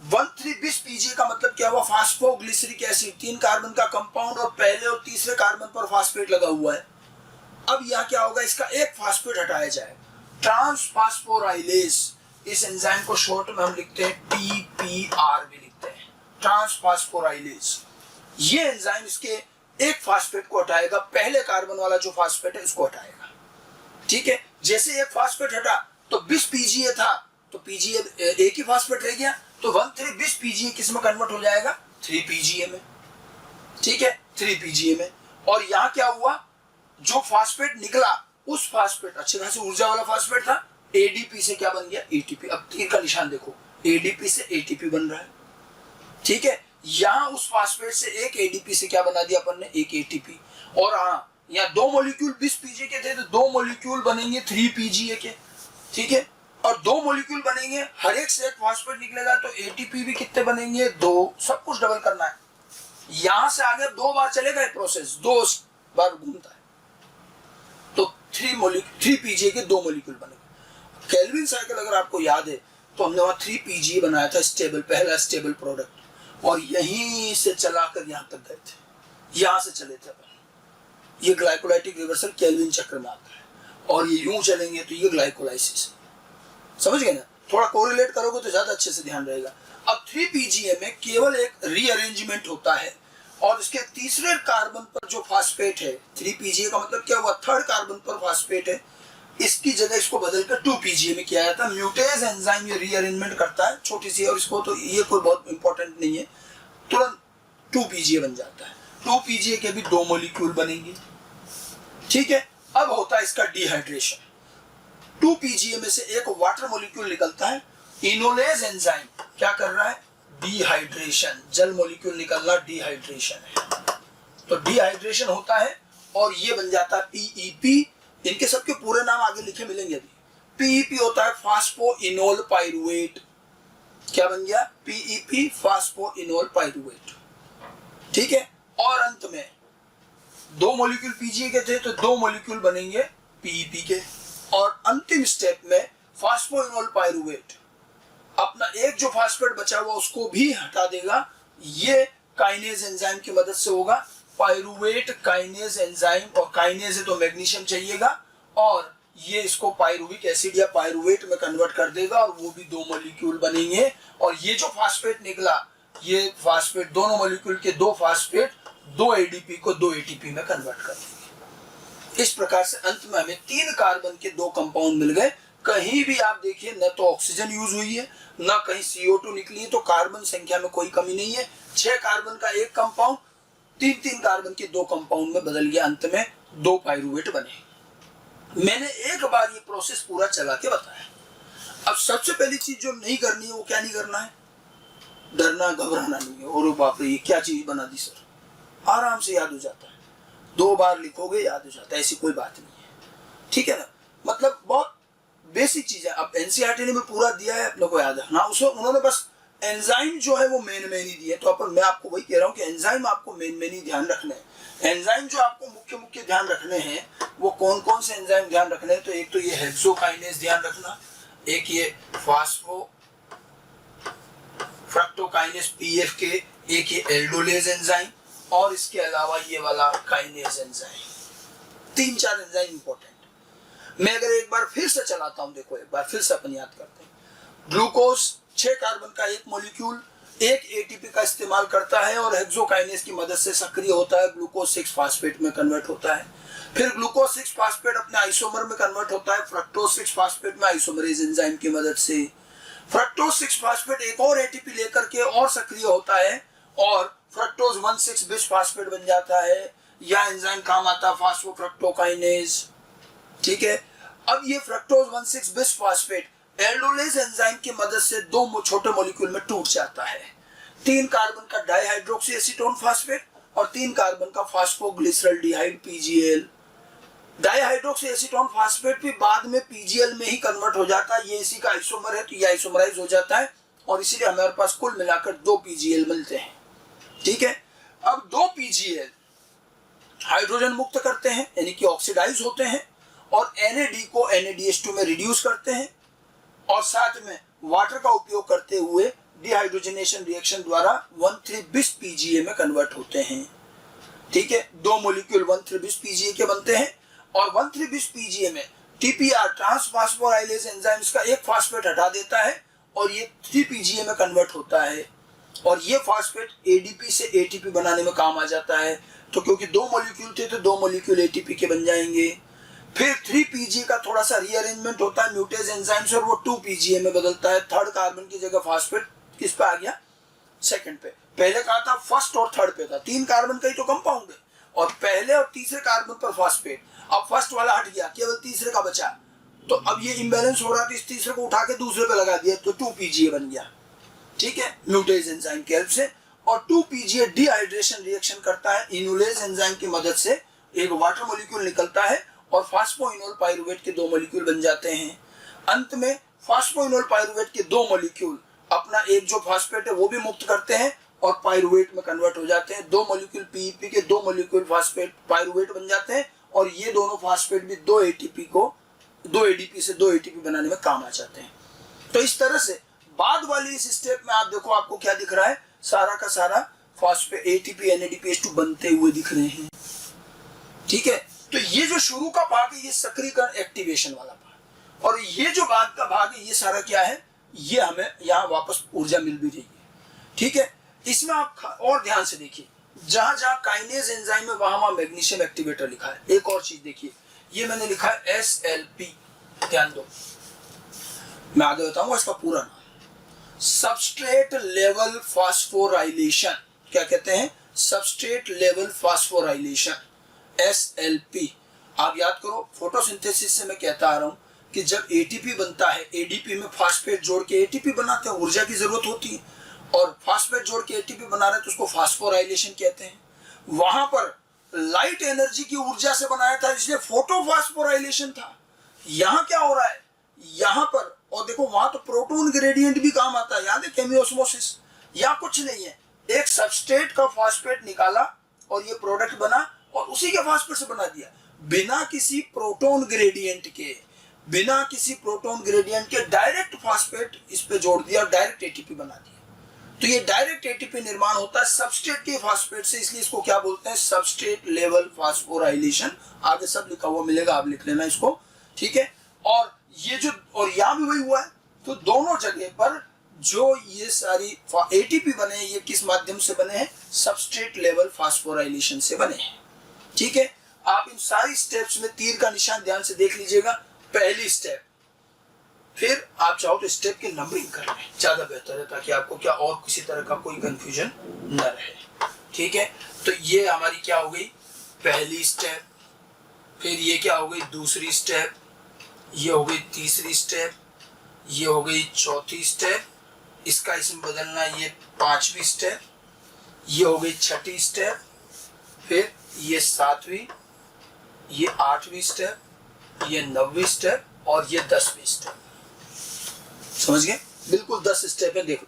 1,3-20 PGA का मतलब क्या हुआ? फास्फोग्लिसरिक एसिड, 3 कार्बन का कंपाउंड, और पहले और तीसरे कार्बन पर फास्फेट लगा हुआ है। अब यहाँ क्या होगा? इसका एक फास्फेट हटाया जाए, ट्रांसफास्फोराइलेज। इस एंजाइम को शॉर्ट में हम लिखते हैं TPR भी लिखते हैं, ट्रांसफास्फोराइलेज। ये एंजाइम इसके एक फास्फेट को हटाएगा, पहले कार्बन वाला जो फास्फेट है इसको हटाएगा, ठीक है। जैसे एक फास्फेट हटा तो 20 PGA था, तो PGA एक ही फास्फेट रह गया, तो 1,3-20 PGA किस में कन्वर्ट हो जाएगा? 3 PGA में, ठीक है, 3 PGA में। और यहाँ क्या हुआ? जो फास्फेट निकला, उस फास्फेट, अच्छे खासी ऊर्जा वाला फास्फेट था, ADP से क्या बन गया? ATP। अब तीर का निशान देखो, ADP से ATP बन रहा है, ठीक है। यहाँ उस फास्फेट से एक ADP से क्या बना दिया अपन ने? एक ATP। और हाँ, यहाँ 2 मॉलिक्यूल 20 PGA के थे, तो 2 मॉलिक्यूल बनेंगे 3 PGA के, ठीक है। और 2 मॉलिक्यूल बनेंगे, हर एक से एक फास्फेट निकलेगा, तो ATP भी कितने बनेंगे? 2। सब कुछ डबल करना है। यहां से आगे 2 बार चलेगा ये प्रोसेस, 2 बार घूमता है, तो 3 PGA के 2 मॉलिक्यूल बनेंगे। केल्विन साइकिल अगर आपको याद है, तो हमने वहां 3 PGA बनाया था, स्टेबल, पहला स्टेबल प्रोडक्ट, और यहीं से चलाकर यहां तक गए थे, यहां से चले थे अपन। ये ग्लाइकोलाइटिक रिवर्सल केल्विन चक्र में आता है, और ये यूं चलेंगे तो ये ग्लाइकोलाइसिस, समझ गए ना? थोड़ा कोरिलेट करोगे तो ज्यादा अच्छे से ध्यान रहेगा। अब 3 PGA में केवल एक रीअरेंजमेंट होता है, और इसके तीसरे कार्बन पर जो फास्फेट है, 3 PGA का मतलब क्या हुआ? 3rd कार्बन पर फास्फेट है, इसकी जगह इसको बदलकर 2 PGA में किया जाता है। म्यूटेज एंजाइम ये रीअरेंजमेंट करता है, छोटी सी, और इसको तो ये कोई बहुत इंपॉर्टेंट नहीं है, तुरंत 2 PGA बन जाता है। 2 PGA के भी 2 मॉलिक्यूल बनेंगे, ठीक है। अब होता है इसका डिहाइड्रेशन। 2 PGA में से एक वाटर मॉलिक्यूल निकलता है, इनोलेज एंजाइम क्या कर रहा है? डिहाइड्रेशन, जल मॉलिक्यूल निकलना डिहाइड्रेशन है, तो डिहाइड्रेशन होता है, और ये बन जाता है PEP। इनके सबके पूरे नाम आगे लिखे मिलेंगे अभी। PEP होता है फास्फोइनोल पाइरुवेट, क्या बन गया? PEP, फास्फोइनोल पाइरुवेट, ठीक है। और अंत में 2 मॉलिक्यूल PGA के थे, तो 2 मॉलिक्यूल बनेंगे PEP के, और अंतिम स्टेप में फास्फोइनोल पाइरुवेट अपना एक जो फास्फेट बचा हुआ उसको भी हटा देगा, ये काइनेज एंजाइम की मदद से होगा, पाइरुवेट काइनेज एंजाइम, और काइनेज है तो मैग्नीशियम चाहिएगा, और ये इसको पाइरुविक एसिड या पाइरुवेट में कन्वर्ट कर देगा, और वो भी 2 मॉलिक्यूल बनेंगे। और ये जो फास्फेट निकला, ये फास्फेट, दोनों मॉलिक्यूल के 2 फास्फेट 2 ADP को 2 ATP में कन्वर्ट कर देंगे। इस प्रकार से अंत में हमें 3 कार्बन के 2 कंपाउंड मिल गए। कहीं भी आप देखिए, न तो ऑक्सीजन यूज हुई है, न कहीं CO2 निकली है, तो कार्बन संख्या में कोई कमी नहीं है। 6 कार्बन का एक कंपाउंड 3 कार्बन के 2 कंपाउंड में बदल गया, अंत में 2 पाइरुवेट बने। मैंने एक बार ये प्रोसेस पूरा चला के बताया। अब सबसे पहली चीज जो नहीं करनी है, वो क्या नहीं करना है? डरना घबराना नहीं है। और बाप रे, ये क्या चीज बना दी सर, आराम से याद हो जाता है, 2 बार लिखोगे याद हो जाता है, ऐसी कोई बात नहीं है, ठीक है ना। मतलब बहुत बेसिक चीज है। अब NCERT ने भी पूरा दिया है, अपने को याद है ना, उसमें उन्होंने बस एंजाइम जो है वो मेन ही दिए, तो अपन, मैं आपको वही कह रहा हूँ कि एंजाइम आपको मेन ही ध्यान रखने हैं। एंजाइम जो आपको मुख्य ध्यान रखने हैं, वो कौन कौन से एंजाइम ध्यान रखने हैं? तो एक तो ये हेक्सोकाइनेज ध्यान रखना, एक ये फास्फो फ्रक्टोकाइनेज PF के एक ये एल्डोलेज एंजाइम और इसके अलावा ये वाला काइनेज एंजाइम। 3-4 enzyme important. मैं अगर एक बार फिर से चलाता हूं, देखो एक बार फिर से अपन याद करते हैं। ग्लूकोज 6 कार्बन का एक मॉलिक्यूल एक एटीपी का इस्तेमाल करता है और हेक्सोकाइनेज की मदद से सक्रिय होता है, ग्लूकोज 6 फास्फेट में कन्वर्ट होता है। फिर ग्लूकोज 6 फास्फेट अपने आइसोमर में कन्वर्ट होता है फ्रक्टोज 6 फास्फेट में आइसोमरेज एंजाइम की मदद से। फ्रक्टोज 6 फास्फेट एक और एटीपी लेकर के और सक्रिय होता है और फ्रक्टोज 1,6 बिस फास्फेट बन जाता है। यह एंजाइम काम आता है फास्फोफ्रक्टोकाइनेज। ठीक है, अब ये फ्रक्टोज 1,6 बिस फास्फेट एल्डोलेज एंजाइम की मदद से 2 छोटे मॉलिक्यूल में टूट जाता है। 3 कार्बन का डाइहाइड्रोक्सी एसीटोन फास्फेट और 3 कार्बन का फास्फोग्लिसरल्डिहाइड पीजीएल। डाइहाइड्रोक्सी एसीटोन फास्फेट भी बाद में पीजीएल में ही कन्वर्ट हो जाता है। ये इसी का आइसोमर है तो ये आइसोमराइज हो जाता है और इसीलिए हमारे पास कुल मिलाकर 2 पीजीएल मिलते हैं। ठीक है, अब 2 पीजीएल हाइड्रोजन मुक्त करते हैं यानी कि ऑक्सीडाइज होते हैं और NAD को NADH2 में रिड्यूस करते हैं और साथ में वाटर का उपयोग करते हुए डिहाइड्रोजनेशन रिएक्शन द्वारा 1,3 बिस पीजीए में कन्वर्ट होते हैं। ठीक है, 2 मॉलिक्यूल 1,3 बिस पीजीए के बनते हैं और 1,3 बिस पीजीए में TPR ट्रांसफास्फोराइलेज एंजाइम का एक फास्फेट हटा देता है और ये 3 पीजीए में कन्वर्ट होता है और ये फास्फेट ADP से ATP बनाने में काम आ जाता है। तो क्योंकि 2 मॉलिक्यूल थे तो 2 मॉलिक्यूल ATP के बन जाएंगे। फिर 3 पीजीए का थोड़ा सा रीअरेंजमेंट होता है म्यूटेज एंजाइम से और वो 2 पीजीए में बदलता है। थर्ड कार्बन की जगह फास्फेट किस पे आ गया? सेकंड पे। पहले कहा था फर्स्ट और थर्ड पे था, 3 कार्बन का ही तो कंपाउंड है और पहले और तीसरे कार्बन पर फास्फेट। अब फर्स्ट वाला हट गया, केवल तीसरे का बचा, तो अब ये इम्बैलेंस हो रहा था, इस तीसरे को उठा के दूसरे पे लगा दिया तो 2 पीजीए बन गया। ठीक है, म्यूटेज एंजाइम की हेल्प से। और 2 पीजीए डिहाइड्रेशन रिएक्शन करता है इनुलेज एंजाइम की मदद से, एक वाटर मॉलिक्यूल निकलता है और फास्फोइनोल पाइरुवेट के 2 मॉलिक्यूल बन जाते हैं। अंत में फास्फोइनोल पाइरुवेट के 2 मॉलिक्यूल अपना एक जो फास्फेट है वो भी मुक्त करते हैं और पाइरुवेट में कन्वर्ट हो जाते हैं। 2 मॉलिक्यूल पीईपी के 2 मॉलिक्यूल फास्फेट पाइरुवेट बन जाते हैं और ये दोनों फास्फेट भी 2 एटीपी को 2 एडीपी से 2 एटीपी बनाने में काम आ जाते हैं। तो इस तरह से बाद वाली इस स्टेप में आप देखो आपको क्या दिख रहा है, सारा का सारा फास्फेट ATP NADPH2 बनते हुए दिख रहे हैं। ठीक है, तो ये जो शुरू का भाग है ये सक्रियकरण एक्टिवेशन वाला भाग और ये जो बाद का भाग है ये सारा क्या है, ये हमें यहाँ वापस ऊर्जा मिल भी रही है। ठीक है, इसमें आप और ध्यान से देखिए, जहां जहां काइनेज एंजाइम है वहां मैग्नीशियम एक्टिवेटर लिखा है। एक और चीज देखिए, ये मैंने लिखा है SLP, ध्यान दो, मैं आगे बताऊंगा इसका पूरा नाम। सबस्ट्रेट लेवल फास्फोराइलेशन, क्या कहते हैं? Substrate level phosphorylation, SLP। आप याद करो, फोटोसिंथेसिस से मैं कहता आ रहा हूं कि जब ATP बनता है, ADP में फास्फेट जोड़ के ATP बनाते हैं, ऊर्जा की जरूरत होती है और फास्फेट जोड़ के ATP बना रहे हैं तो उसको फास्फोराइलेशन कहते हैं। वहां पर लाइट एनर्जी की ऊर्जा से बनाया था इसलिए फोटोफास्फोराइलेशन था। यहां क्या हो रहा है, यहां पर, और देखो वहां तो प्रोटॉन ग्रेडियंट भी काम आता है, याद है, केमियोस्मोसिस। या कुछ नहीं है, एक सबस्ट्रेट का फास्फेट निकाला और ये प्रोडक्ट बना और उसी के फास्फेट से बना दिया, बिना किसी प्रोटॉन ग्रेडियंट के, बिना किसी प्रोटॉन ग्रेडियंट के डायरेक्ट फास्फेट इस पे जोड़ दिया और डायरेक्ट ATP बना दिया। तो ये डायरेक्ट ATP निर्माण होता है सबस्ट्रेट के फास्फेट से, इसलिए इसको क्या बोलते हैं? Substrate level phosphorylation. आगे सब लिखा हुआ मिलेगा, आप लिख लेना इसको। ठीक है, और ये जो, और यहां भी वही हुआ है। तो दोनों जगह पर जो ये सारी ATP बने हैं ये किस माध्यम से बने हैं? सबस्ट्रेट लेवल फास्फोराइलेशन से बने हैं। ठीक है, आप इन सारी स्टेप्स में तीर का निशान ध्यान से देख लीजिएगा। पहली स्टेप, फिर आप चाहो तो स्टेप की नंबरिंग कर लें, ज्यादा बेहतर है, ताकि आपको क्या और किसी तरह का कोई कंफ्यूजन न रहे। ठीक है, तो ये हमारी क्या हो गई? पहली स्टेप। फिर ये क्या हो गई? दूसरी स्टेप। ये हो गई तीसरी स्टेप। ये हो गई चौथी स्टेप। इसका इसमें बदलना, ये 5वीं स्टेप। ये हो गई 6ठी स्टेप। फिर ये 7वीं, ये 8वीं स्टेप, ये 9वीं स्टेप और ये 10वीं स्टेप। समझ गए? बिल्कुल 10 स्टेप है। देखो,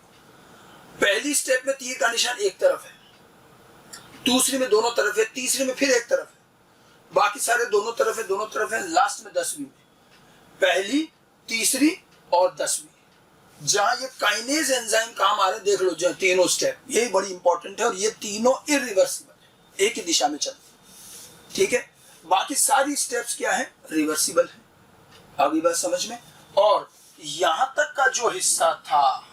पहली स्टेप में तीर का निशान एक तरफ है, दूसरी में दोनों तरफ है, तीसरी में फिर एक तरफ है, बाकी सारे दोनों तरफ है, दोनों तरफ है, लास्ट में 10वीं में। पहली, तीसरी और 10वीं, जहां ये काइनेज एंजाइम काम आ रहे, देख लो जो तीनों स्टेप, ये बड़ी इंपॉर्टेंट है और ये तीनों इरिवर्सिबल है, एक ही दिशा में चल, ठीक है। बाकी सारी स्टेप्स क्या है, रिवर्सिबल है। आगे बात समझ में। और यहां तक का जो हिस्सा था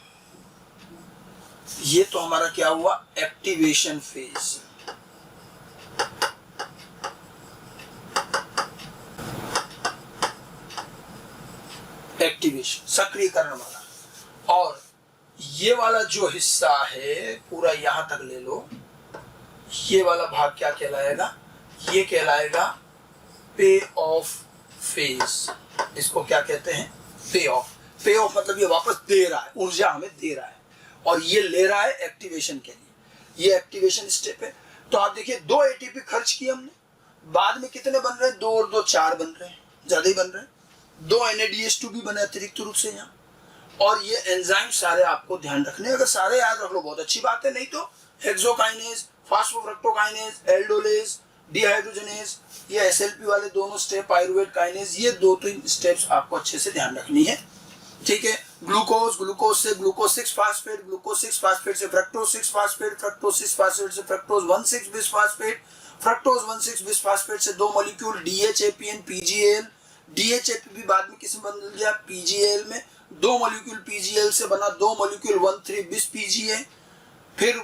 ये तो हमारा क्या हुआ, एक्टिवेशन फेज। एक्टिवेशन, सक्रियकरण वाला। और ये वाला जो हिस्सा है पूरा यहां तक ले लो, ये वाला भाग क्या कहलाएगा, ये कहलाएगा पे ऑफ फेज। इसको क्या कहते हैं, पे ऑफ। पे ऑफ मतलब ये वापस दे रहा है, ऊर्जा हमें दे रहा है, और ये ले रहा है एक्टिवेशन के लिए। ये एक्टिवेशन स्टेप है। तो आप देखिए 2 एटीपी खर्च किए हमने, बाद में कितने बन रहे हैं, 2 और 2 4 बन रहे हैं, ज्यादा ही बन रहे हैं। 2 NADH2 भी बने अतिरिक्त रूप से यहाँ। और ये एंजाइम सारे आपको ध्यान रखने, अगर सारे याद रख लो बहुत अच्छी बात है, नहीं तो हेक्सोकाइनेज, फास्फोफ्रक्टोकाइनेज, एल्डोलेज, डिहाइड्रोजनेज, ये SLP वाले दोनों स्टेप, पाइरुवेट काइनेज, ये 2-3 स्टेप्स आपको अच्छे से ध्यान रखनी है, ठीक है। ग्लूकोज, ग्लूकोज से ग्लूकोज 6 फास्फेट, ग्लूकोज 6 फास्फेट से फ्रक्टोज 6 फास्फेट, फ्रक्टोज 6 फास्फेट से फ्रक्टोज 1,6 बिस फास्फेट, फ्रक्टोज 1,6 बिस फास्फेट से 2 मॉलिक्यूल DHAPN, PGL, DHAP भी बाद में किस में बदल गया, PGL में। 2 मॉलिक्यूल PGL से बना 2 मॉलिक्यूल 1,3 बिस PGA, फिर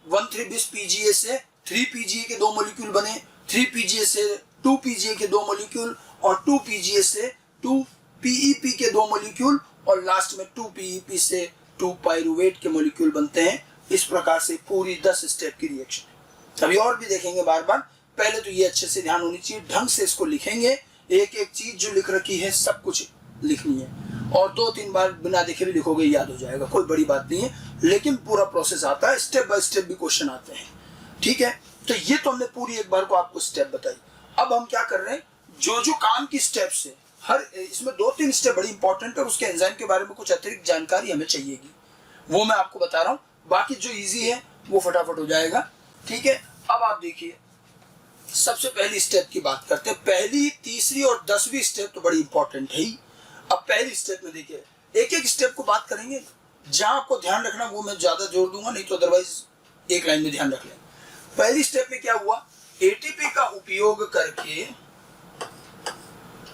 1,3 बिस PGA से 3 PGA के 2 मॉलिक्यूल बने, 3 PGA से 2 PGA के 2 मॉलिक्यूल, और 2 PGA से 2 PEP के 2 मॉलिक्यूल, और लास्ट में 2 PEP से 2 पाइरुवेट के मॉलिक्यूल बनते हैं। इस प्रकार से पूरी 10 स्टेप की रिएक्शन है। अभी और भी देखेंगे बार बार, पहले तो ये अच्छे से ध्यान होनी चाहिए, ढंग से इसको लिखेंगे, एक एक चीज जो लिख रखी है सब कुछ लिखनी है, और 2-3 बार बिना देखे भी लिखोगे याद हो जाएगा, कोई बड़ी बात नहीं है। लेकिन पूरा प्रोसेस आता है, स्टेप बाय स्टेप भी क्वेश्चन आते हैं, ठीक है। तो ये तो हमने पूरी एक बार को आपको स्टेप बताई। अब हम क्या कर रहे हैं, जो जो काम की स्टेप्स है, हर इसमें 2-3 स्टेप बड़ी इंपॉर्टेंट है, और उसके एंजाइम के बारे में कुछ अतिरिक्त जानकारी हमें चाहिएगी, वो मैं आपको बता रहा हूँ। बाकी जो इजी है वो फटाफट हो जाएगा, ठीक है। अब आप देखिए, सबसे पहली स्टेप की बात करते हैं। पहली, तीसरी और 10वीं स्टेप तो बड़ी इंपॉर्टेंट है ही। अब पहली स्टेप में देखिए, एक एक स्टेप को बात करेंगे, जहां आपको ध्यान रखना वो मैं ज्यादा जोर दूंगा, नहीं तो अदरवाइज एक लाइन में ध्यान रख लें। पहली स्टेप में क्या हुआ, एटीपी का उपयोग करके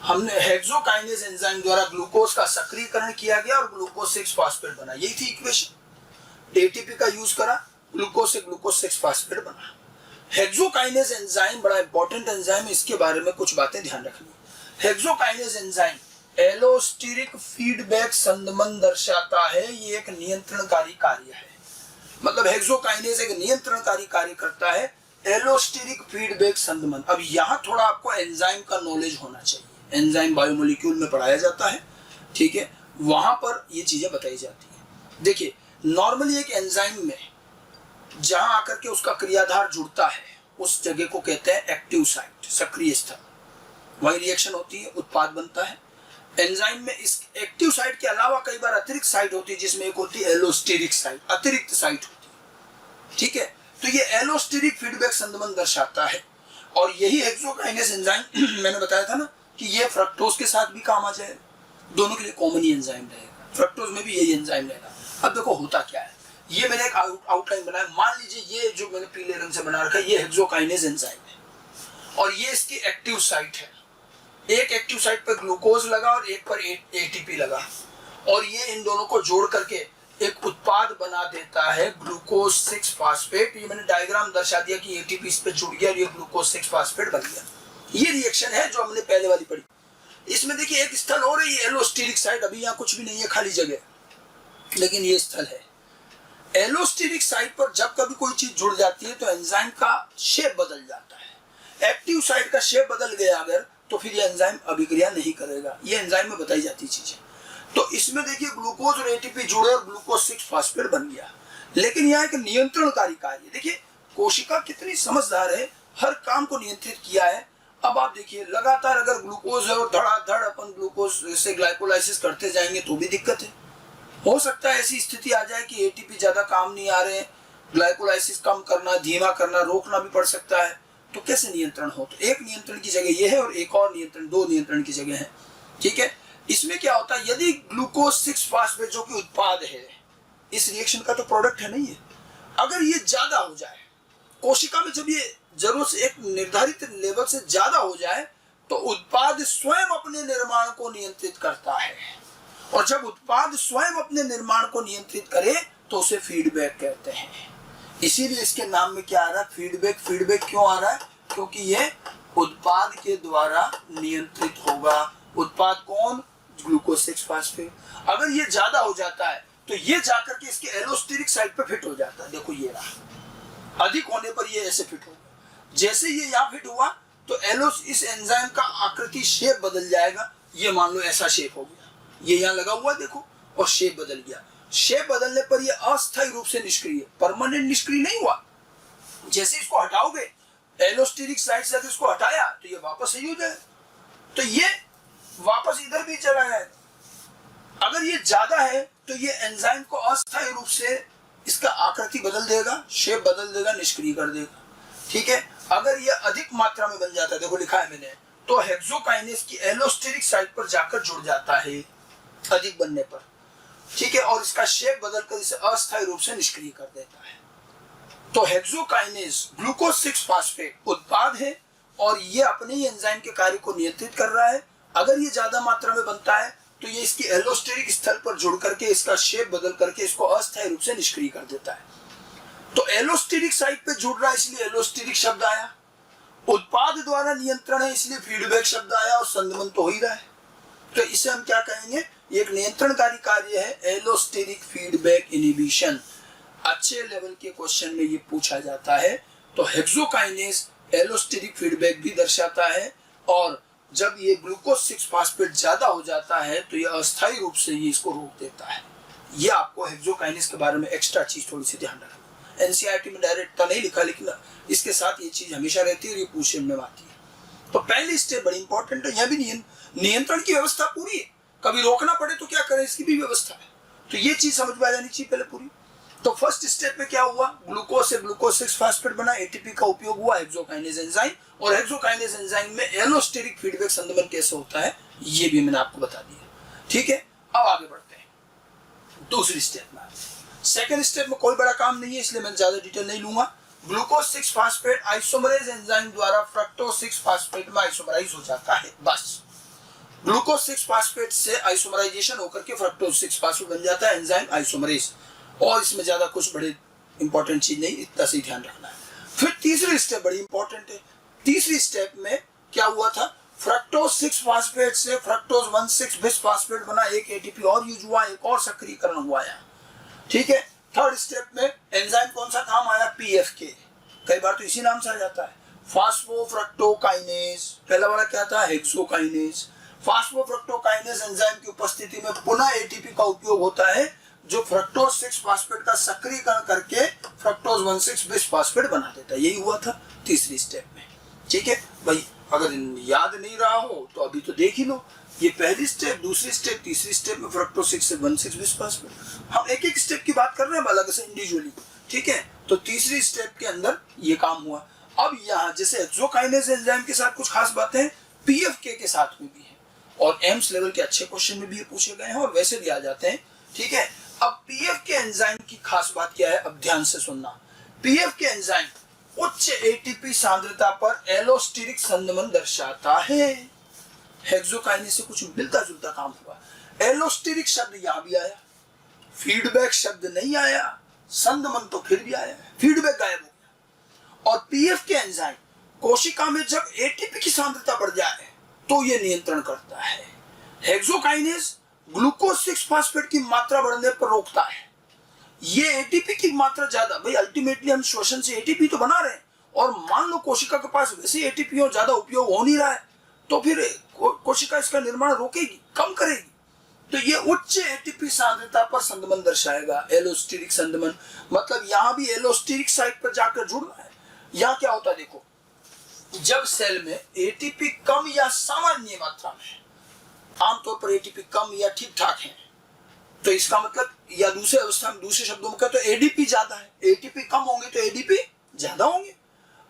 हमने हेक्सोकाइनेज एंजाइम द्वारा ग्लूकोज का सक्रियकरण किया गया और ग्लूकोज 6 फास्फेट बना। यही थी इक्वेशन, एटीपी का यूज करा, ग्लूकोज से ग्लूकोज 6 फास्फेट बना। हेक्सोकाइनेज एंजाइम बड़ा इंपॉर्टेंट एंजाइम है, इसके बारे में कुछ बातें ध्यान रखनी। हेक्सोकाइनेज एंजाइम एलोस्टेरिक फीडबैक संदमन दर्शाता है, ये एक नियंत्रणकारी कार्य है। मतलब हेक्सोकाइनेज एक नियंत्रणकारी कार्य करता है, एलोस्टेरिक फीडबैक संदमन। अब यहाँ थोड़ा आपको एंजाइम का नॉलेज होना चाहिए, एंजाइम बायोमोलिक्यूल में पढ़ाया जाता है, ठीक है, वहां पर ये चीजें बताई जाती है। देखिए नॉर्मली एक एंजाइम में जहां आकर के उसका क्रियाधार जुड़ता है, उस जगह को कहते हैं एक्टिव साइट, सक्रिय स्थल। वही रिएक्शन होती है, उत्पाद बनता है। एंजाइम में इस एक्टिव साइट के अलावा कई बार अतिरिक्त साइट होती है, जिसमें एक होती है एलोस्टेरिक साइट, अतिरिक्त साइट होती है, ठीक है। तो ये एलोस्टेरिक फीडबैक संदमन दर्शाता है, और यही हेक्सोकाइनेज एंजाइम मैंने बताया था ना कि ये फ्रक्टोज के साथ भी काम आ जाएगा, दोनों के लिए कॉमन ही एंजाइम रहेगा, फ्रक्टोज में भी यही एंजाइम रहेगा। अब देखो होता क्या है, ये मैंने एक आउटलाइन बनाया, मान लीजिए ये जो मैंने पीले रंग से बना रखा है, ये हेक्सोकाइनेज एंजाइम है, और ये इसकी एक्टिव साइट है। एक एक्टिव साइट पर ग्लूकोज लगा और एक पर एटीपी लगा, और ये इन दोनों को जोड़ करके एक उत्पाद बना देता है ग्लूकोज 6 फास्फेट। ये मैंने डायग्राम दर्शा दिया कि एटीपी इस पे जुड़ गया और ये ग्लूकोज 6 फास्फेट बन गया। ये रिएक्शन है जो हमने पहले वाली पढ़ी। इसमें देखिए एक स्थल और है, ये एलोस्टेरिक साइट, अभी यहाँ कुछ भी नहीं है, खाली जगह, लेकिन ये स्थल है। एलोस्टेरिक साइट पर जब कभी कोई चीज जुड़ जाती है तो एंजाइम का शेप बदल जाता है। एक्टिव साइट का शेप बदल गया अगर, तो फिर ये एंजाइम अभिक्रिया नहीं करेगा। ये एंजाइम में बताई जाती चीजें। तो इसमें देखिए ग्लूकोज और एटीपी जुड़े और ग्लूकोज 6 फास्फेट बन गया, लेकिन यहाँ एक नियंत्रणकारी कार्य। देखिए कोशिका कितनी समझदार है, हर काम को नियंत्रित किया है। अब आप देखिए लगातार अगर ग्लूकोज है और धड़ाधड़ अपन ग्लूकोज से ग्लाइकोलाइसिस करते जाएंगे तो भी दिक्कत है। हो सकता है ऐसी स्थिति आ जाए कि एटीपी ज्यादा काम नहीं आ रहे, ग्लाइकोलाइसिस कम करना, धीमा करना, रोकना भी पड़ सकता है। तो कैसे नियंत्रण हो? तो एक नियंत्रण की जगह ये है और एक और नियंत्रण, 2 नियंत्रण की जगह है, ठीक है। इसमें क्या होता है, यदि ग्लूकोज 6 फास्फेट जो कि उत्पाद है, इस रिएक्शन का तो प्रोडक्ट है नहीं है, अगर ये ज्यादा हो जाए कोशिका में, जब ये जरूरत से एक निर्धारित लेवल से ज्यादा हो जाए तो उत्पाद स्वयं अपने निर्माण को नियंत्रित करता है, और जब उत्पाद स्वयं अपने निर्माण को नियंत्रित करे तो उसे फीडबैक कहते हैं। इसीलिए इसके नाम में क्या आ रहा है, फीडबैक। फीडबैक क्यों आ रहा है, क्योंकि ये उत्पाद के द्वारा नियंत्रित होगा। उत्पाद कौन, ग्लूकोज 6 फास्फेट। अगर ये ज्यादा हो जाता है तो ये जाकर के इसके एलोस्टेरिक साइड पे फिट हो जाता है। देखो ये रहा, अधिक होने पर ये ऐसे फिट होगा। जैसे ये यहाँ फिट हुआ तो इस एंजाइम का आकृति, शेप बदल जाएगा। ये मान लो ऐसा शेप हो गया, ये यहाँ लगा हुआ देखो, और शेप बदल गया। शेप बदलने पर ये अस्थायी रूप से निष्क्रिय, परमानेंट निष्क्रिय नहीं हुआ। जैसे इसको हटाओगे, एलोस्टेरिक साइड से इसको हटाया तो ये वापस सही हो जाए, तो ये वापस इधर भी चला जाएगा। अगर ये ज्यादा है तो ये एंजाइम को अस्थायी रूप से इसका आकृति बदल देगा, शेप बदल देगा, निष्क्रिय कर देगा। ठीक है, अगर ये अधिक मात्रा में बन जाता है, देखो लिखा है मैंने, तो हेक्सोकाइनेज की एलोस्टेरिक साइट पर जाकर जुड़ जाता है अधिक बनने पर। ठीक है, और इसका शेप बदलकर इसे अस्थायी रूप से निष्क्रिय कर देता है। तो हेक्सोकाइनेज ग्लूकोज 6 फास्फेट उत्पाद है और ये अपने ही एंजाइम के कार्य को नियंत्रित कर रहा है। अगर ये ज्यादा मात्रा में बनता है तो ये इसकी एलोस्टेरिक स्थल पर जुड़ करके इसका शेप बदल करके इसको अस्थायी रूप से निष्क्रिय कर देता है। तो एलोस्टेरिक साइट पे जुड़ रहा है इसलिए एलोस्टेरिक शब्द आया, उत्पाद द्वारा नियंत्रण है इसलिए फीडबैक शब्द आया, और संदमन तो हो ही रहा है। तो इसे हम क्या कहेंगे, एक नियंत्रणकारी कार्य है एलोस्टेरिक फीडबैक इनहिबिशन। अच्छे लेवल के क्वेश्चन में ये पूछा जाता है। तो हेक्सोकाइनेज एलोस्टेरिक फीडबैक भी दर्शाता है, और जब ये ग्लूकोज 6 फास्फेट ज्यादा हो जाता है तो ये अस्थायी रूप से ये इसको रोक देता है। ये आपको हेक्सोकाइनेज के बारे में एक्स्ट्रा चीज थोड़ी सी ध्यान रखना। एनसीईआरटी में डायरेक्ट तो नहीं लिखा, लेकिन इसके साथ ये चीज हमेशा रहती है और ये पूछने में आती है। तो पहली स्टेप बड़ी इंपॉर्टेंट है। यह भी नियंत्रण की व्यवस्था पूरी है, कभी रोकना पड़े तो क्या करें, इसकी भी व्यवस्था है। तो ये चीज समझ में आ जानी चाहिए पहले पूरी। तो फर्स्ट स्टेप में क्या हुआ, ग्लूकोज से ग्लूकोज 6 फास्फेट बना, एटीपी का उपयोग हुआ हेक्सोकाइनेज एंजाइम, और हेक्सोकाइनेज एंजाइम में एलोस्टेरिक फीडबैक संदमन कैसे होता है ये भी मैंने आपको बता दिया। ठीक है, अब आगे बढ़ते हैं दूसरी स्टेप में। सेकेंड स्टेप में कोई बड़ा काम नहीं है इसलिए मैं ज्यादा डिटेल नहीं लूंगा। ग्लूकोज 6 फास्फेट आइसोमरेज एंजाइम द्वारा फ्रक्टोज 6 फास्फेट में आइसोमराइज हो जाता है। बस ग्लूकोज 6 फास्फेट से आइसोमराइजेशन होकर के फ्रक्टोज 6 फास्फेट बन जाता है एंजाइम आइसोमरेज, और इसमें ज्यादा कुछ बड़े इंपॉर्टेंट चीज नहीं, इतना से ध्यान रखना है। फिर तीसरी स्टेप बड़ी इंपॉर्टेंट है। तीसरी स्टेप में क्या हुआ था, फ्रक्टोज 6 फास्फेट से फ्रक्टोज 1,6 बिस फास्फेट बना, एक एटीपी और यूज हुआ, एक और सक्रियकरण हुआ है। ठीक है, थर्ड स्टेप में एंजाइम कौन सा काम आया, पीएफके, कई बार तो इसी नाम से आ जाता है, फास्फोफ्रक्टोकाइनेज। पहला वाला क्या था, हेक्सोकाइनेज। फास्फोफ्रक्टोकाइनेज एंजाइम की उपस्थिति में पुनः एटीपी का उपयोग होता है जो फ्रक्टोज 6 फास्फेट का सक्रियकरण करके फ्रक्टोज 1,6 बिस फास्फेट बना देता है। यही हुआ था तीसरी स्टेप में। ठीक है भाई, अगर याद नहीं रहा हो तो अभी तो देख ही लो, ये पहली स्टेप, दूसरी स्टेप, तीसरी स्टेप में फ्रक्टोज 6 से 1,6 बिस फास्फेट। हम एक एक स्टेप की बात कर रहे हैं अलग से इंडिविजुअली। ठीक है, तो तीसरी स्टेप के अंदर ये काम हुआ। अब यहाँ जैसे हेक्सोकाइनेज एंजाइम के साथ कुछ खास बातें पीएफके के साथ में भी है, और एम्स लेवल के अच्छे क्वेश्चन में भी ये पूछे गए हैं और वैसे भी आ जाते हैं। ठीक है, अब पीएफके एंजाइम की खास बात क्या है, अब ध्यान से सुनना। पीएफके एंजाइम उच्च एटीपी सांद्रता पर एलोस्टेरिक संदमन दर्शाता है। हेक्सोकाइनेज से कुछ मिलता जुलता काम हुआ। एलोस्टेरिक शब्द यहां भी आया, फीडबैक शब्द नहीं आया, संदमन तो फिर भी आया, फीडबैक गायब हो गया। और पीएफके एंजाइम कोशिका में जब एटीपी की सांद्रता बढ़ जाए तो यह नियंत्रण करता है। हेक्सोकाइनेज ग्लूकोज 6 फास्फेट की मात्रा बढ़ने पर रोकता है। ये एटीपी की मात्रा ज्यादा, भाई अल्टीमेटली हम श्वसन से एटीपी तो बना रहे हैं, और मान लो कोशिका के पास वैसे एटीपी और ज्यादा उपयोग हो नहीं रहा है तो फिर कोशिका इसका निर्माण रोकेगी, कम करेगी। तो ये उच्च एटीपी सांद्रता पर संदमन दर्शाएगा, एलोस्टेरिक संदमन। मतलब यहाँ भी एलोस्टेरिक साइट पर जाकर जुड़ रहा है। यहाँ क्या होता है देखो, जब सेल में एटीपी कम या सामान्य मात्रा में, आमतौर पर एटीपी कम या ठीक ठाक है, तो इसका मतलब, या दूसरे अवस्था में दूसरे शब्दों में कहते तो एडीपी ज्यादा है। एटीपी कम होंगे तो एडीपी ज्यादा होंगे।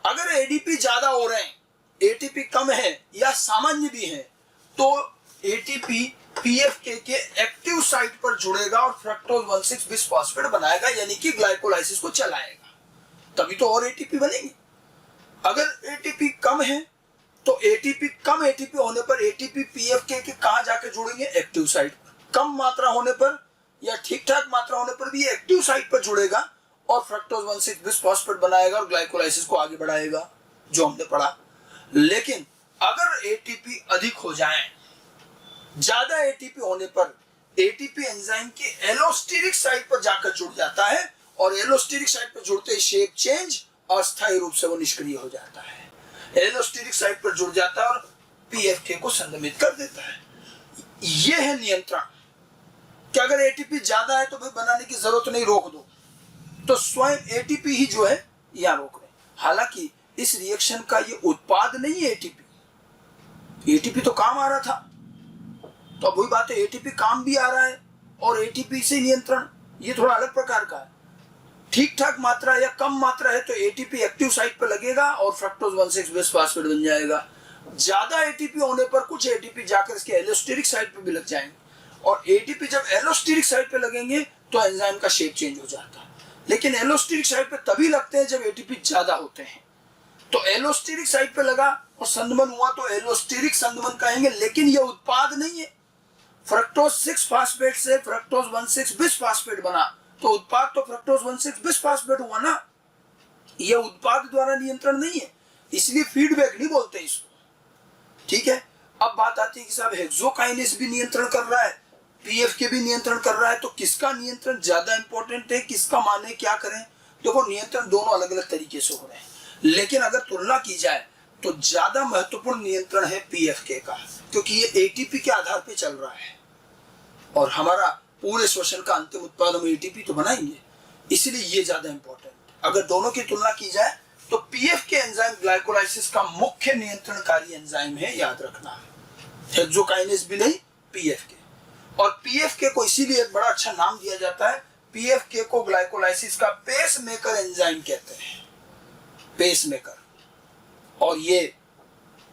अगर एडीपी ज्यादा हो रहे हैं, एटीपी कम है या सामान्य भी है, तो एटीपी PFK के एक्टिव साइट पर जुड़ेगा और फ्रक्टोज 1,6 बिस्फॉस्फेट बनाएगा, यानी कि ग्लाइकोलाइसिस को चलाएगा, तभी तो और एटीपी बनेंगे। अगर एटीपी कम है तो कम एटीपी होने पर एटीपी PFK के कहां जाके जुड़ेंगे? एक्टिव साइट पर। कम मात्रा होने पर या ठीक ठाक मात्रा होने पर भी एक्टिव साइट पर जुड़ेगा और फ्रक्टोज 1,6 बिस्फॉस्फेट बनाएगा और ग्लाइकोलाइसिस को आगे बढ़ाएगा, जो हमने पढ़ा। लेकिन अगर एटीपी अधिक हो जाए, ज्यादा एटीपी होने पर एटीपी एंजाइम की एलोस्टेरिक साइट पर जाकर जुड़ जाता है और एलोस्टेरिक साइट पर जुड़ते ही शेप चेंज, अस्थायी रूप से वो निष्क्रिय हो जाता है। एलोस्टेरिक साइट पर जुड़ जाता है और PFK को संदमित कर देता है। यह है नियंत्रण कि अगर एटीपी ज्यादा है तो भाई बनाने की जरूरत नहीं, रोक दो, तो स्वयं एटीपी ही जो है यहां रोक रहे। हालांकि इस रिएक्शन का ये उत्पाद नहीं है एटीपी तो काम आ रहा था, तो अब वही बात है, एटीपी काम भी आ रहा है और एटीपी से नियंत्रण ये थोड़ा अलग प्रकार का है। ठीक ठाक मात्रा या कम मात्रा है तो एटीपी एक्टिव साइट पर लगेगा और फ्रक्टोज 1,6 बिस्फॉस्फेट बन जाएगा। ज्यादा एटीपी होने पर कुछ एटीपी जाकर इसके एलोस्टेरिक साइट पर भी लग जाएंगे और एटीपी जब एलोस्टेरिक साइट पे लगेंगे तो एंजाइम का शेप चेंज हो जाता है। लेकिन एलोस्टेरिक साइट पे तभी लगते हैं जब एटीपी ज्यादा होते हैं। तो एलोस्टेरिक साइट पे लगा और संदमन हुआ तो एलोस्टेरिक संदमन कहेंगे, लेकिन यह उत्पाद नहीं है। फ्रक्टोज 6 फास्फेट से फ्रक्टोज 1,6 बिस्फॉस्फेट बना तो उत्पाद तो फ्रक्टोज 1,6 बिस्फॉस्फेट हुआ ना, यह उत्पाद द्वारा नियंत्रण नहीं है, इसलिए फीडबैक नहीं बोलते इसको। ठीक है, अब बात आती है कि साहब हेक्सोकाइनेस भी नियंत्रण कर रहा है, PFK भी नियंत्रण कर रहा है, तो किसका नियंत्रण ज्यादा इंपॉर्टेंट है, किसका माने, क्या करें? देखो, नियंत्रण दोनों अलग अलग तरीके से हो रहे हैं, लेकिन अगर तुलना की जाए तो ज्यादा महत्वपूर्ण नियंत्रण है PFK का, क्योंकि ये ATP के आधार पे चल रहा है और हमारा पूरे श्वसन का अंतिम उत्पाद हम ATP तो बनाएंगे, इसलिए ये ज्यादा इंपॉर्टेंट। अगर दोनों की तुलना की जाए तो PFK एंजाइम ग्लाइकोलाइसिस का मुख्य नियंत्रणकारी एंजाइम है, याद रखना। हेक्सोकाइनेस भी नहीं, PFK। और PFK को इसीलिए एक बड़ा अच्छा नाम दिया जाता है, PFK को ग्लाइकोलाइसिस का पेस मेकर एंजाइम कहते हैं, पेस मेकर। और ये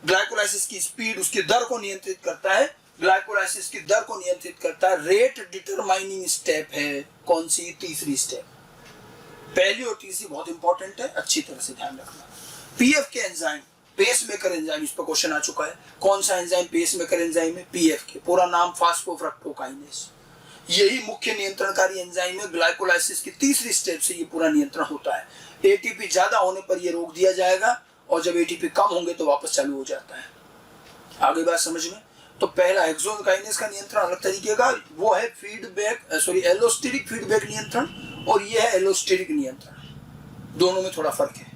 ग्लाइकोलाइसिस की स्पीड, उसकी दर को नियंत्रित करता है, ग्लाइकोलाइसिस की दर को नियंत्रित करता है। रेट डिटरमाइनिंग स्टेप है कौन सी? तीसरी स्टेप। पहली और तीसरी बहुत इंपॉर्टेंट है, अच्छी तरह से ध्यान रखना। PFK enzyme pacemaker enzyme, इस पर क्वेश्चन आ चुका है। कौन सा एंजाइम पेस मेकर एंजाइम है? PFK, पूरा नाम फास्फोफ्रक्टोकाइनेस। यही मुख्य नियंत्रणकारी एंजाइम है। ग्लाइकोलाइसिस की तीसरी स्टेप से ये पूरा नियंत्रण होता है। ATP ज्यादा होने पर ये रोक दिया जाएगा और जब ATP कम होंगे तो वापस चालू हो जाता है। आगे बात समझ में? तो पहला हेक्सोकाइनेस का नियंत्रण अलग तरीके का, वो है एलोस्टेरिक फीडबैक नियंत्रण, और ये है एलोस्टेरिक नियंत्रण। दोनों में थोड़ा फर्क है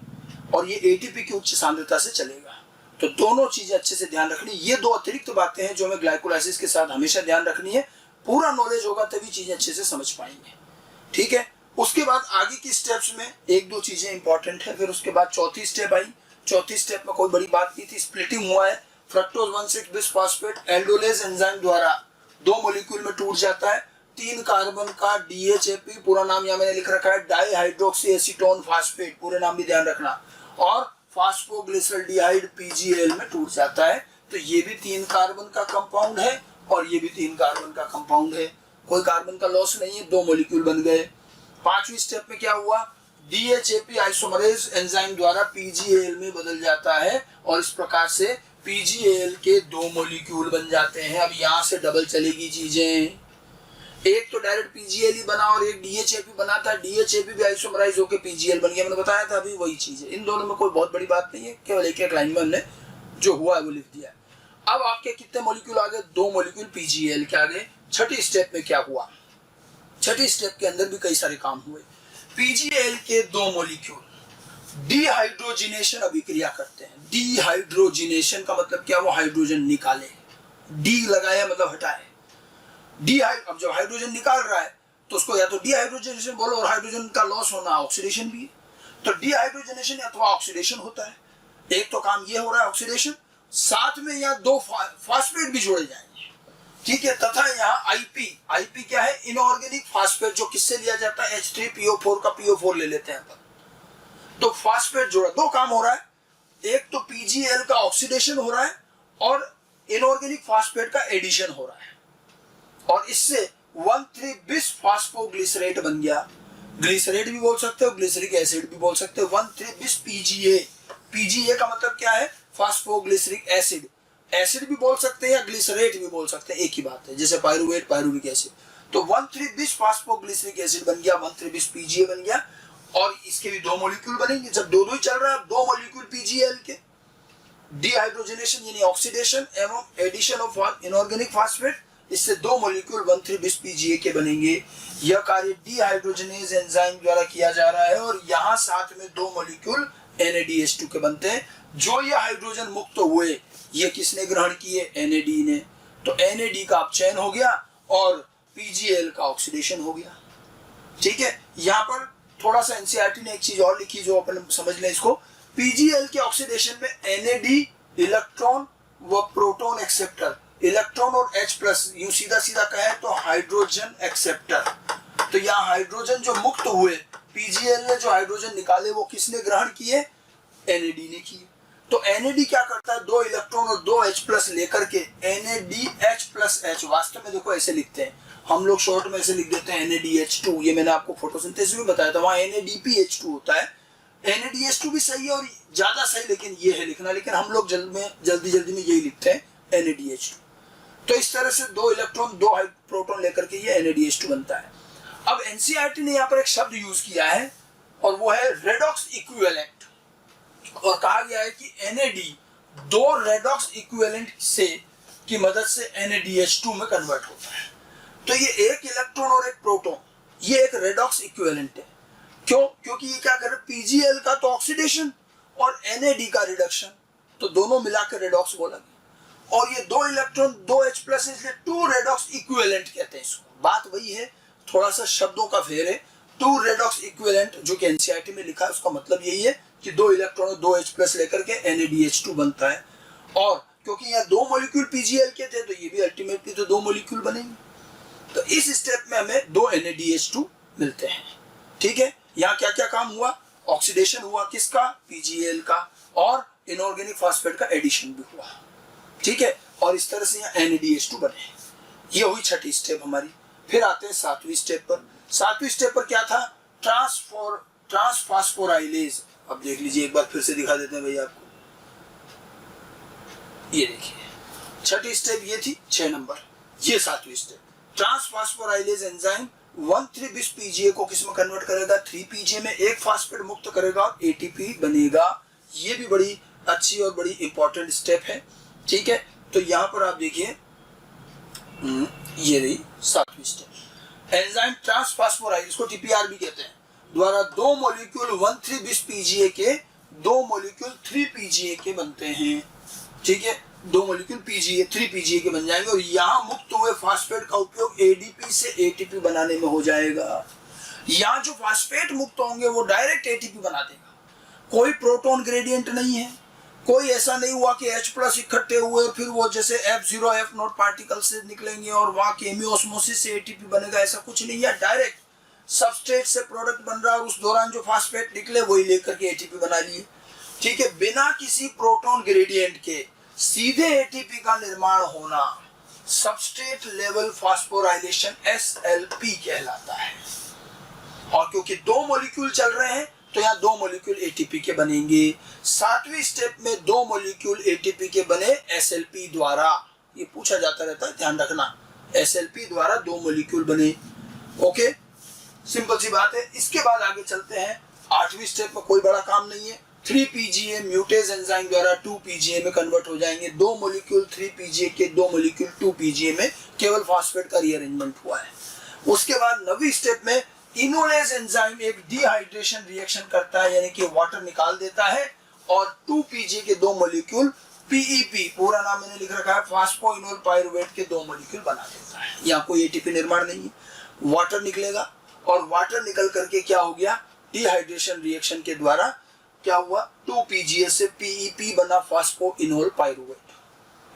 और ये ATP की उच्च सांद्रता से चलेगा। तो दोनों चीजें अच्छे से ध्यान रखनी। ये दो अतिरिक्त बातें हैं जो हमें ग्लाइकोलाइसिस के साथ हमेशा ध्यान रखनी है। पूरा नॉलेज होगा तभी चीजें अच्छे से समझ पाएंगे। ठीक है, उसके बाद आगे की स्टेप्स में एक दो चीजें इंपॉर्टेंट है। फिर उसके बाद चौथी स्टेप आई। चौथी स्टेप में कोई बड़ी बात नहीं थी, स्प्लिटिंग हुआ है। फ्रक्टोज 1,6 बिस्फॉस्फेट एल्डोलेज एंजाइम द्वारा 2 मॉलिक्यूल में टूट जाता है। 3 कार्बन का DHAP, पूरा नाम यहाँ मैंने लिख रखा है, डाईहाइड्रोक्सी एसीटोन फास्फेट, पूरे नाम भी ध्यान रखना, और फास्फोग्लिसरल्डिहाइड PGL में टूट जाता है। तो ये भी 3 कार्बन का कंपाउंड है और ये भी 3 कार्बन का कंपाउंड है। कोई कार्बन का लॉस नहीं है, 2 मॉलिक्यूल बन गए। पांचवी स्टेप में क्या हुआ? DHAP आइसोमरेज एंजाइम द्वारा PGL में बदल जाता है और इस प्रकार से PGL के 2 मॉलिक्यूल बन जाते हैं। अब यहाँ से डबल चलेगी चीजें। एक तो डायरेक्ट PGL ही बना और एक DHAP बना था, DHAP भी आइसोमराइज होकर PGL बन गया। मैंने बताया था अभी, वही चीज है। इन दोनों में कोई बहुत बड़ी बात नहीं है, केवल एक लाइन में हमने जो हुआ है वो लिख दिया। अब आपके कितने मॉलिक्यूल आ गए? 2 मॉलिक्यूल PGL के आ गए। छठी स्टेप में क्या हुआ? छठी स्टेप के अंदर भी कई सारे काम हुए। PGL के 2 मॉलिक्यूल डिहाइड्रोजिनेशन अभिक्रिया करते हैं। डिहाइड्रोजिनेशन का मतलब क्या? वो हाइड्रोजन निकाले। डी लगाया मतलब हटाए। अब जब हाइड्रोजन निकाल रहा है तो उसको या तो डिहाइड्रोजनेशन बोलो, और हाइड्रोजन का लॉस होना ऑक्सीडेशन भी है। तो डिहाइड्रोजनेशन अथवा ऑक्सीडेशन होता है। एक तो काम ये हो रहा है ऑक्सीडेशन, साथ में यहाँ 2 फास्फेट भी जोड़े जाएंगे। ठीक है, तथा यहाँ IP क्या है? इनऑर्गेनिक फास्फेट, जो किससे लिया जाता है? H3PO4 का PO4 ले लेते हैं। तो फास्फेट जोड़ा, 2 काम हो रहा है। एक तो PGL का ऑक्सीडेशन हो रहा है और इनऑर्गेनिक फास्फेट का एडिशन हो रहा है। और इससे 1,3-bis फास्फोग्लिसरेट बन गया। ग्लिसरेट भी बोल सकते हो, ग्लिसरिक एसिड भी बोल सकते हो। 1,3-bis PGA। PGA का मतलब क्या है? Phosphoglyceric acid. एसिड भी बोल सकते हैं या ग्लिसरेट भी बोल सकते हैं, एक ही बात है, जैसे पायरुवेट, पायरुविक एसिड। तो 1,3-bis फास्फोग्लिसरिक एसिड बन गया, 1,3-bis PGA बन गया। और इसके भी दो मॉलिक्यूल बनेंगे। जब दो ही चल रहा है, दो मॉलिक्यूल PGL के, डिहाइड्रोजनेशन यानी ऑक्सीडेशन एवं एडिशन ऑफ इनऑर्गेनिक फास्फेट, इससे दो मॉलिक्यूल 1,3-bis PGA के बनेंगे। यह कार्य डिहाइड्रोजनेज एंजाइम द्वारा किया जा रहा है और यहाँ साथ में दो मॉलिक्यूल NADH2 के बनते हैं। जो ये हाइड्रोजन मुक्त हुए, ये किसने ग्रहण किए? NAD ने। तो NAD का अपचयन हो गया और PGL का ऑक्सीडेशन हो गया। ठीक है, यहाँ पर थोड़ा सा NCERT ने एक चीज और लिखी जो अपन समझ लें इसको। PGL के ऑक्सीडेशन में NAD इलेक्ट्रॉन व प्रोटॉन एक्सेप्टर, इलेक्ट्रॉन और H+, यूं सीधा सीधा कहे तो हाइड्रोजन एक्सेप्टर। तो यहाँ हाइड्रोजन जो मुक्त हुए, PGL ने जो हाइड्रोजन निकाले वो किसने ग्रहण किए? NAD ने किए। तो NAD क्या करता है? दो इलेक्ट्रॉन और दो H+ लेकर के NADH+H, वास्तव में देखो ऐसे लिखते हैं हम लोग, शॉर्ट में ऐसे लिख देते हैं NADH2। ये मैंने आपको फोटोसिंथेसिस में बताया था, वहां NADPH2 होता है। NADH2 भी सही है और ज्यादा सही, लेकिन ये है लिखना, लेकिन हम लोग जल्दी में यही लिखते हैं NADH2। तो इस तरह से दो इलेक्ट्रॉन दो प्रोटॉन लेकर के ये NADH2 बनता है। अब NCERT ने यहाँ पर एक शब्द यूज किया है और वो है रेडॉक्स इक्विवेलेंट, और कहा गया है कि NAD दो रेडॉक्स इक्विवेलेंट से की मदद से NADH2 में कन्वर्ट होता है। तो ये एक इलेक्ट्रॉन और एक प्रोटॉन, ये एक रेडॉक्स इक्विवेलेंट है। क्यों? क्योंकि ये क्या कर रहे हैं? PGL का तो ऑक्सीडेशन और NAD का रिडक्शन, तो दोनों मिलाकर रेडॉक्स बोला गया। और ये दो इलेक्ट्रॉन दो H+, इसलिए टू रेडॉक्स इक्विवेलेंट कहते हैं इसको। बात वही है, थोड़ा सा शब्दों का फेर है। टू रेडॉक्स इक्विवेलेंट जो कि NCERT में लिखा है, उसका मतलब यही है कि दो इलेक्ट्रॉन और दो H+ लेकर के NADH2 बनता है। और क्योंकि यहाँ दो मॉलिक्यूल PGL के थे, तो ये भी अल्टीमेटली तो दो मॉलिक्यूल बनेंगे। तो इस स्टेप में हमें दो NADH2 मिलते हैं। ठीक है, यहाँ क्या क्या काम हुआ? ऑक्सीडेशन हुआ किसका? PGL का, और इनऑर्गेनिक फास्फेट का एडिशन भी हुआ। ठीक है, और इस तरह से यहाँ NADH2 बने। ये हुई छठी स्टेप हमारी। फिर आते हैं सातवीं स्टेप पर। सातवीं स्टेप पर क्या था? ट्रांसफॉस्फोराइलेज। अब देख लीजिए, एक बार फिर से दिखा देते हैं भैया आपको। ये देखिए, छठी स्टेप ये थी, 6 नंबर। ये सातवीं स्टेप, ट्रांसफॉस्फोराइलेज एंजाइम 1,3-bis PGA को किस में कन्वर्ट करेगा? 3-PGA में, एक फास्फेट मुक्त करेगा और ATP बनेगा। ये भी बड़ी अच्छी और बड़ी इंपॉर्टेंट स्टेप है। ठीक है, तो यहाँ पर आप देखिए, ये रही सातवीं स्टेप। एंजाइम ट्रांसफॉस्फोराइलेज, इसको TPR भी कहते हैं, द्वारा दो मॉलिक्यूल 1,3-bis PGA के दो मॉलिक्यूल 3-PGA के बनते हैं। ठीक है, दो मॉलिक्यूल PGA 3-PGA के बन जाएंगे और यहाँ मुक्त हुए फास्फेट का उपयोग ADP से ATP बनाने में हो जाएगा। यहाँ जो फास्फेट मुक्त होंगे वो डायरेक्ट ATP बना देगा। कोई प्रोटॉन ग्रेडियंट नहीं है, कोई ऐसा नहीं हुआ कि H+ इकट्ठे हुए और फिर वो जैसे F0 F0 पार्टिकल से निकलेंगे और वहां केमियोस्मोसिस से ATP बनेगा, ऐसा कुछ नहीं है। डायरेक्ट सबस्ट्रेट से प्रोडक्ट बन रहा है और उस दौरान जो फास्फेट निकले वही लेकर के ATP बना लिए। ठीक है, बिना किसी प्रोटॉन ग्रेडियंट के सीधे ATP का निर्माण होना सबस्ट्रेट लेवल फास्फोराइलेशन SLP कहलाता है। और क्योंकि दो मॉलिक्यूल चल रहे हैं तो यहाँ दो मॉलिक्यूल ATP के बनेंगे। सातवीं स्टेप में दो मॉलिक्यूल ATP के बने SLP द्वारा। ये पूछा जाता रहता है, ध्यान रखना, SLP द्वारा दो मॉलिक्यूल बने। ओके, सिंपल सी बात है। इसके बाद आगे चलते हैं। आठवीं स्टेप में कोई बड़ा काम नहीं है। 3-PGA म्यूटेज एंजाइम द्वारा 2-PGA में कन्वर्ट हो जाएंगे। दो मॉलिक्यूल 3-PGA के दो मॉलिक्यूल 2-PGA में, केवल फास्फेट का रीअरेंजमेंट हुआ है। उसके बाद 9वीं स्टेप में इनोलेज एंजाइम एक डिहाइड्रेशन रिएक्शन करता है, यानी कि वाटर निकाल देता है और 2-PGA के दो मॉलिक्यूल PEP, पूरा नाम मैंने लिख रखा है, फास्फोइनोल पायरुवेट के दो मॉलिक्यूल बना देता है। यहाँ कोई ATP निर्माण नहीं है, वाटर निकलेगा और वाटर निकल करके क्या हो गया? डिहाइड्रेशन रिएक्शन के द्वारा क्या हुआ? 2-PGA से PEP बना फास्फोइनोल पायरुवेट।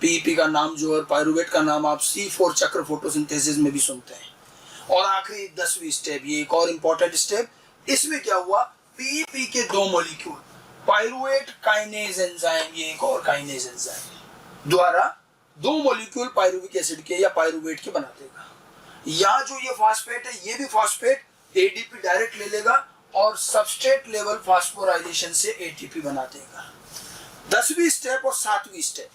PEP का नाम जो है, पायरुवेट का नाम आप C4 चक्र फोटोसिंथेसिस में भी सुनते हैं। और आखिरी 10वीं स्टेप, ये एक और इंपॉर्टेंट स्टेप, इसमें क्या हुआ? PEP के दो मॉलिक्यूल पायरुवेट काइनेज एंजाइम, ये एक और काइनेज एंजाइम द्वारा दो मॉलिक्यूल पायरुविक एसिड के या पायरुवेट के बना देगा। यहाँ जो ये फॉस्फेट है ये भी फॉस्फेट एडीपी डायरेक्ट ले लेगा और सबस्ट्रेट लेवल फास्फोराइलेशन से एटीपी बना देगा। 10वीं स्टेप और 7वीं स्टेप,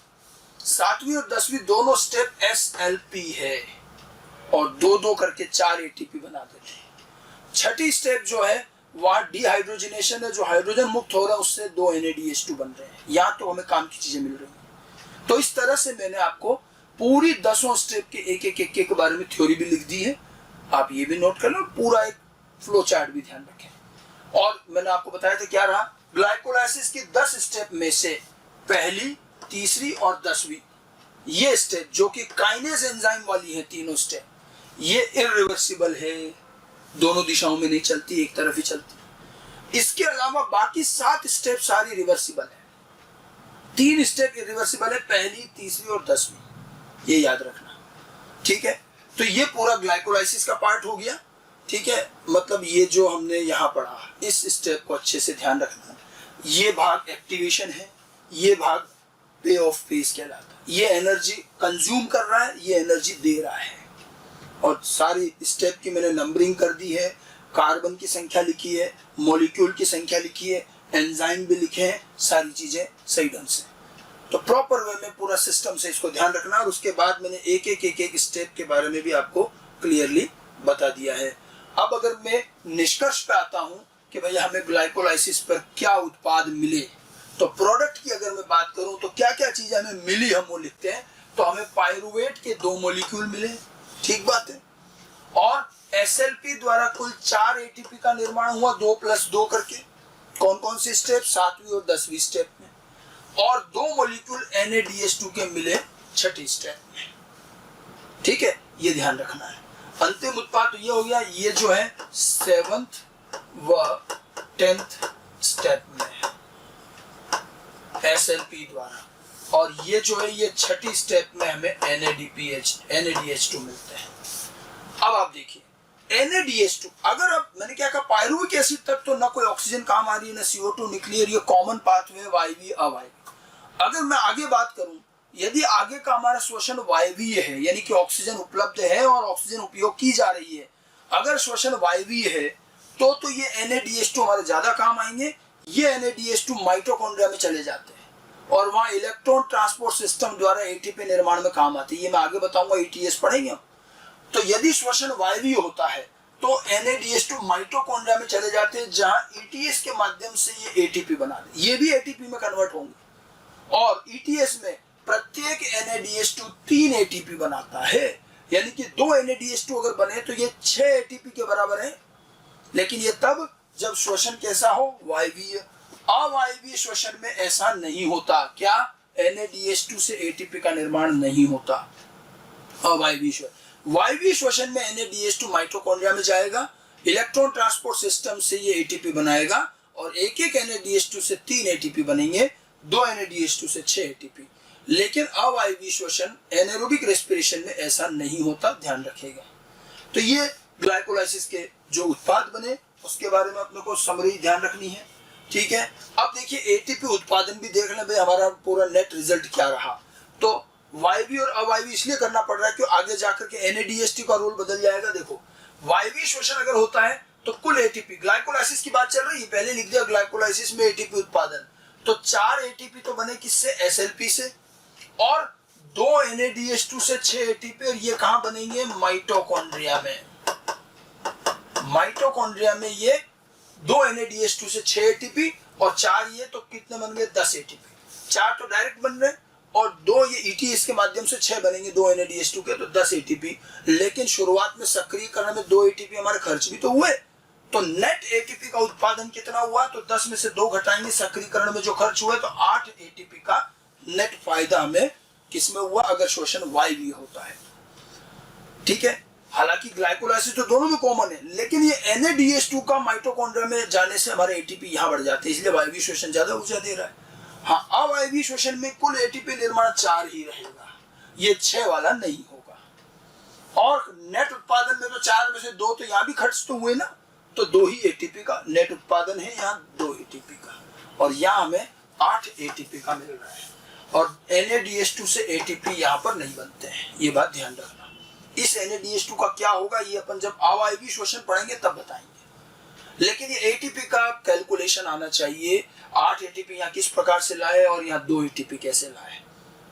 7वीं और 10वीं दोनों स्टेप एसएलपी है और दो दो करके 4 एटीपी बना देते हैं। 6ठी स्टेप जो है वहां डिहाइड्रोजनेशन है, जो हाइड्रोजन मुक्त हो रहा है उससे 2 NADH2 बन रहे हैं। यहाँ तो हमें काम की चीजें मिल रही हैं। तो इस तरह से मैंने आपको पूरी 10 स्टेप के एक के बारे में थ्योरी भी लिख दी है। आप ये भी नोट कर लो, पूरा एक फ्लो चार्ट भी ध्यान रखें। और मैंने आपको बताया था क्या रहा, ग्लाइकोलाइसिस की 10 स्टेप में से पहली, तीसरी और 10वीं ये स्टेप जो कि काइनेज एंजाइम वाली है, तीनों स्टेप ये इरिवर्सिबल है, दोनों दिशाओं में नहीं चलती, एक तरफ ही चलती। इसके अलावा बाकी 7 स्टेप सारी रिवर्सिबल है। 3 स्टेप इरिवर्सिबल है, पहली, तीसरी और 10वीं, ये याद रखना, ठीक है। तो ये पूरा ग्लाइकोलाइसिस का पार्ट हो गया, ठीक है। मतलब ये जो हमने यहाँ पढ़ा, इस स्टेप को अच्छे से ध्यान रखना। ये भाग एक्टिवेशन है, ये भाग पे ऑफ फेज कहलाता है। ये एनर्जी कंज्यूम कर रहा है, ये एनर्जी दे रहा है। और सारी स्टेप की मैंने नंबरिंग कर दी है, कार्बन की संख्या लिखी है, मॉलिक्यूल की संख्या लिखी है, एंजाइम भी लिखे हैं, सारी चीजें सही ढंग से। तो प्रॉपर वे में पूरा सिस्टम से इसको ध्यान रखना। और उसके बाद मैंने एक स्टेप के बारे में भी आपको क्लियरली बता दिया है। अब अगर मैं निष्कर्ष पे आता हूँ कि भाई हमें ग्लाइकोलाइसिस पर क्या उत्पाद मिले, तो प्रोडक्ट की अगर मैं बात करूं तो क्या क्या चीजें हमें मिली, हम वो लिखते हैं। तो हमें पायरुवेट के 2 मॉलिक्यूल मिले, ठीक बात है। और एसएलपी द्वारा कुल 4 एटीपी का निर्माण हुआ, 2 + 2 करके। कौन कौन से स्टेप, 7वीं और 10वीं स्टेप में। और 2 मॉलिक्यूल NADH2 के मिले 6ठी स्टेप में, ठीक है। ये ध्यान रखना है। अंतिम उत्पाद तो ये हो गया, ये जो है 7th व 10th स्टेप में एसएलपी द्वारा। और ये जो है ये 6ठी स्टेप में हमें NADH2 मिलते हैं। अब आप देखिए NADH2, अगर अब मैंने क्या कहा, पायरुविक एसिड तक तो ना कोई ऑक्सीजन काम आ रही है, ना CO2 निकलियर, ये कॉमन पाथवे वायवीय अवायवीय। अगर मैं आगे बात करूं, यदि आगे का हमारा श्वसन वायवीय है, यानी कि ऑक्सीजन उपलब्ध है और ऑक्सीजन उपयोग की जा रही है, अगर श्वसन वायवीय है तो ये NADH2 हमारे ज्यादा काम आएंगे। ये NADH2 माइटोकॉन्ड्रिया में चले जाते हैं और वहां इलेक्ट्रॉन ट्रांसपोर्ट सिस्टम द्वारा एटीपी निर्माण में काम आती है। ये मैं आगे बताऊंगा, ETS पढ़ेंगे हम। तो यदि श्वसन वायवीय होता है तो NADH2 माइटोकॉन्ड्रिया में चले जाते हैं, जहां ETS के माध्यम से ये एटीपी बना दे, ये भी एटीपी में कन्वर्ट होंगे। और ETS में प्रत्येक NADH2 3 एटीपी बनाता है, यानी कि 2 NADH2 अगर बने तो ये 6 एटीपी के बराबर है। लेकिन ये तब जब श्वसन कैसा हो, वायवीय। अवायवीय श्वसन में ऐसा नहीं होता। क्या, NADH2 से एटीपी का निर्माण नहीं होता अवायवीय श्वसन। वायवीय श्वसन में NADH2 माइटोकॉन्ड्रिया में जाएगा, इलेक्ट्रॉन ट्रांसपोर्ट सिस्टम से ये एटीपी बनाएगा और एक NADH2 से 3 एटीपी बनेंगे, 2 NADH2 से 6 एटीपी। लेकिन अवायवीय श्वसन एनारोबिक रेस्पिरेशन में ऐसा नहीं होता, ध्यान रखिएगा। तो ये ग्लाइकोलाइसिस के जो उत्पाद बने उसके बारे में अपने को समरी ध्यान रखनी है, ठीक है। अब देखिए एटीपी उत्पादन भी देख लें भाई, हमारा पूरा नेट रिजल्ट क्या रहा। तो वायवीय और अवायवीय इसलिए करना पड़ रहा है कि आगे जाकर के NADH2 का रोल बदल जाएगा। देखो वायवीय श्वसन अगर होता है तो कुल एटीपी, ग्लाइकोलाइसिस की बात चल रही है, पहले लिख दिया ग्लाइकोलाइसिस में एटीपी उत्पादन, तो 4 एटीपी तो बने किससे, SLP से, और 2 NADH2 से 6 एटीपी। और ये कहां बनेंगे, माइटोकॉन्ड्रिया में। माइटोकॉन्ड्रिया में ये 2 NADH2 से 6 एटीपी और 4 ये, तो कितने बन गए, 10 एटीपी। 4 तो डायरेक्ट बन रहे और 2 ये ETS के माध्यम से 6 बनेंगे 2 NADH2 के, तो 10 एटीपी। लेकिन शुरुआत में सक्रियकरण में 2 एटीपी हमारे खर्च भी तो हुए, तो नेट एटीपी का उत्पादन कितना हुआ, तो 10 में से 2 घटाएंगे, सक्रियकरण में जो खर्च हुए, तो 8 एटीपी का नेट फायदा हमें किसमें हुआ, अगर श्वसन वायवीय होता है, ठीक है। हालांकि ग्लाइकोलाइसिस तो दोनों में कॉमन है, लेकिन ये NADH2 का माइटोकॉन्ड्रिया में जाने से हमारे एटीपी यहां बढ़ जाते हैं, इसलिए वायवीय श्वसन ज्यादा ऊर्जा दे रहा है। हाँ, अवायवीय श्वसन में कुल एटीपी निर्माण 4 ही रहेगा, ये 6 वाला नहीं होगा। और नेट उत्पादन में तो 4 में से 2 तो यहाँ भी खर्च तो हुए ना, तो 2 ही एटीपी का नेट उत्पादन है, यहाँ 2 एटीपी का, और यहाँ हमें 8 एटीपी का मिल रहा है। और NADH2 से एटीपी यहाँ पर नहीं बनते हैं, ये बात ध्यान रखना। इस NADH2 का क्या होगा ये अपन जब अवायवीय श्वसन पढ़ेंगे तब बताएंगे। लेकिन ये एटीपी का कैलकुलेशन आना चाहिए, 8 एटीपी यहाँ किस प्रकार से लाए और यहाँ 2 एटीपी कैसे लाए।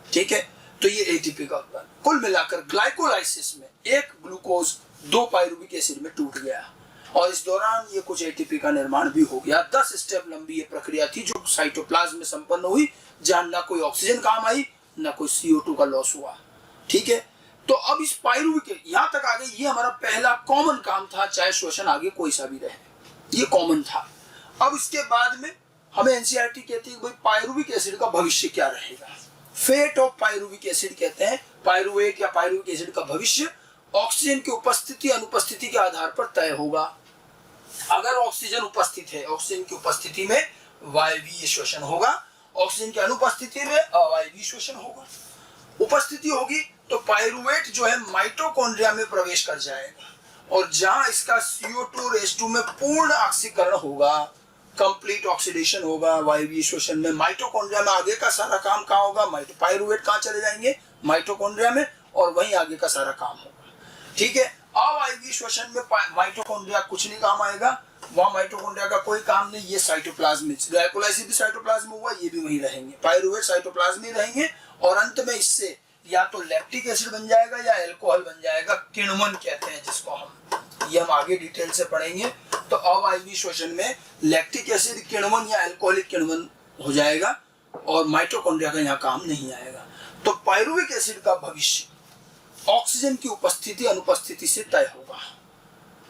ठीक है, तो ये एटीपी का उत्पादन। कुल मिलाकर ग्लाइकोलाइसिस में एक ग्लूकोज 2 पायरुविक एसिड में टूट गया और इस दौरान ये कुछ एटीपी का निर्माण भी हो गया। 10 स्टेप लंबी ये प्रक्रिया थी जो साइटोप्लाज्म में संपन्न हुई, जहां ना कोई ऑक्सीजन काम आई ना कोई CO2 का लॉस हुआ। ठीक है, तो अब इस पायरुविक यहां तक आ गए, ये हमारा पहला कॉमन काम था, चाहे श्वसन आगे कोई सा भी रहे, ये कॉमन था। अब इसके बाद में हमें एनसीईआरटी कहती है कि भाई पायरुविक एसिड का भविष्य क्या रहेगा। फेट ऑफ पायरुविक एसिड कहते हैं, पायरुवेट या पायरुविक एसिड का भविष्य ऑक्सीजन की उपस्थिति अनुपस्थिति के आधार पर तय होगा। अगर ऑक्सीजन उपस्थित है, ऑक्सीजन की उपस्थिति में वायवीय श्वसन होगा, ऑक्सीजन की अनुपस्थिति में अवायवीय श्वसन होगा। उपस्थिति होगी तो पायरुवेट जो है माइटोकॉन्ड्रिया में प्रवेश कर जाएगा और जहां इसका CO2 में पूर्ण ऑक्सीकरण होगा, कंप्लीट ऑक्सीडेशन होगा वायवीय श्वसन में, माइटोकॉन्ड्रिया में आगे का सारा काम कहाँ होगा, पायरुवेट कहाँ चले जाएंगे, माइटोकॉन्ड्रिया में, और वहीं आगे का सारा काम होगा। ठीक है, अवायवीय श्वसन में माइटोकॉन्ड्रिया कुछ नहीं काम आएगा, वहां माइटोकॉन्ड्रिया का कोई काम नहीं, ये साइटोप्लाज्म में, ग्लाइकोलाइसिस भी साइटोप्लाज्म हुआ, ये भी वहीं रहेंगे, पायरुवेट साइटोप्लाज्म में रहेंगे और अंत में इससे या तो लैक्टिक एसिड बन जाएगा या अल्कोहल बन जाएगा, किण्वन कहते हैं जिसको हम आगे डिटेल से पढ़ेंगे। तो अवायवीय श्वसन में लैक्टिक एसिड किण्वन या अल्कोहलिक किण्वन हो जाएगा और माइटोकॉन्ड्रिया का यहाँ काम नहीं आएगा। तो पायरुविक एसिड का भविष्य ऑक्सीजन की उपस्थिति अनुपस्थिति से तय होगा।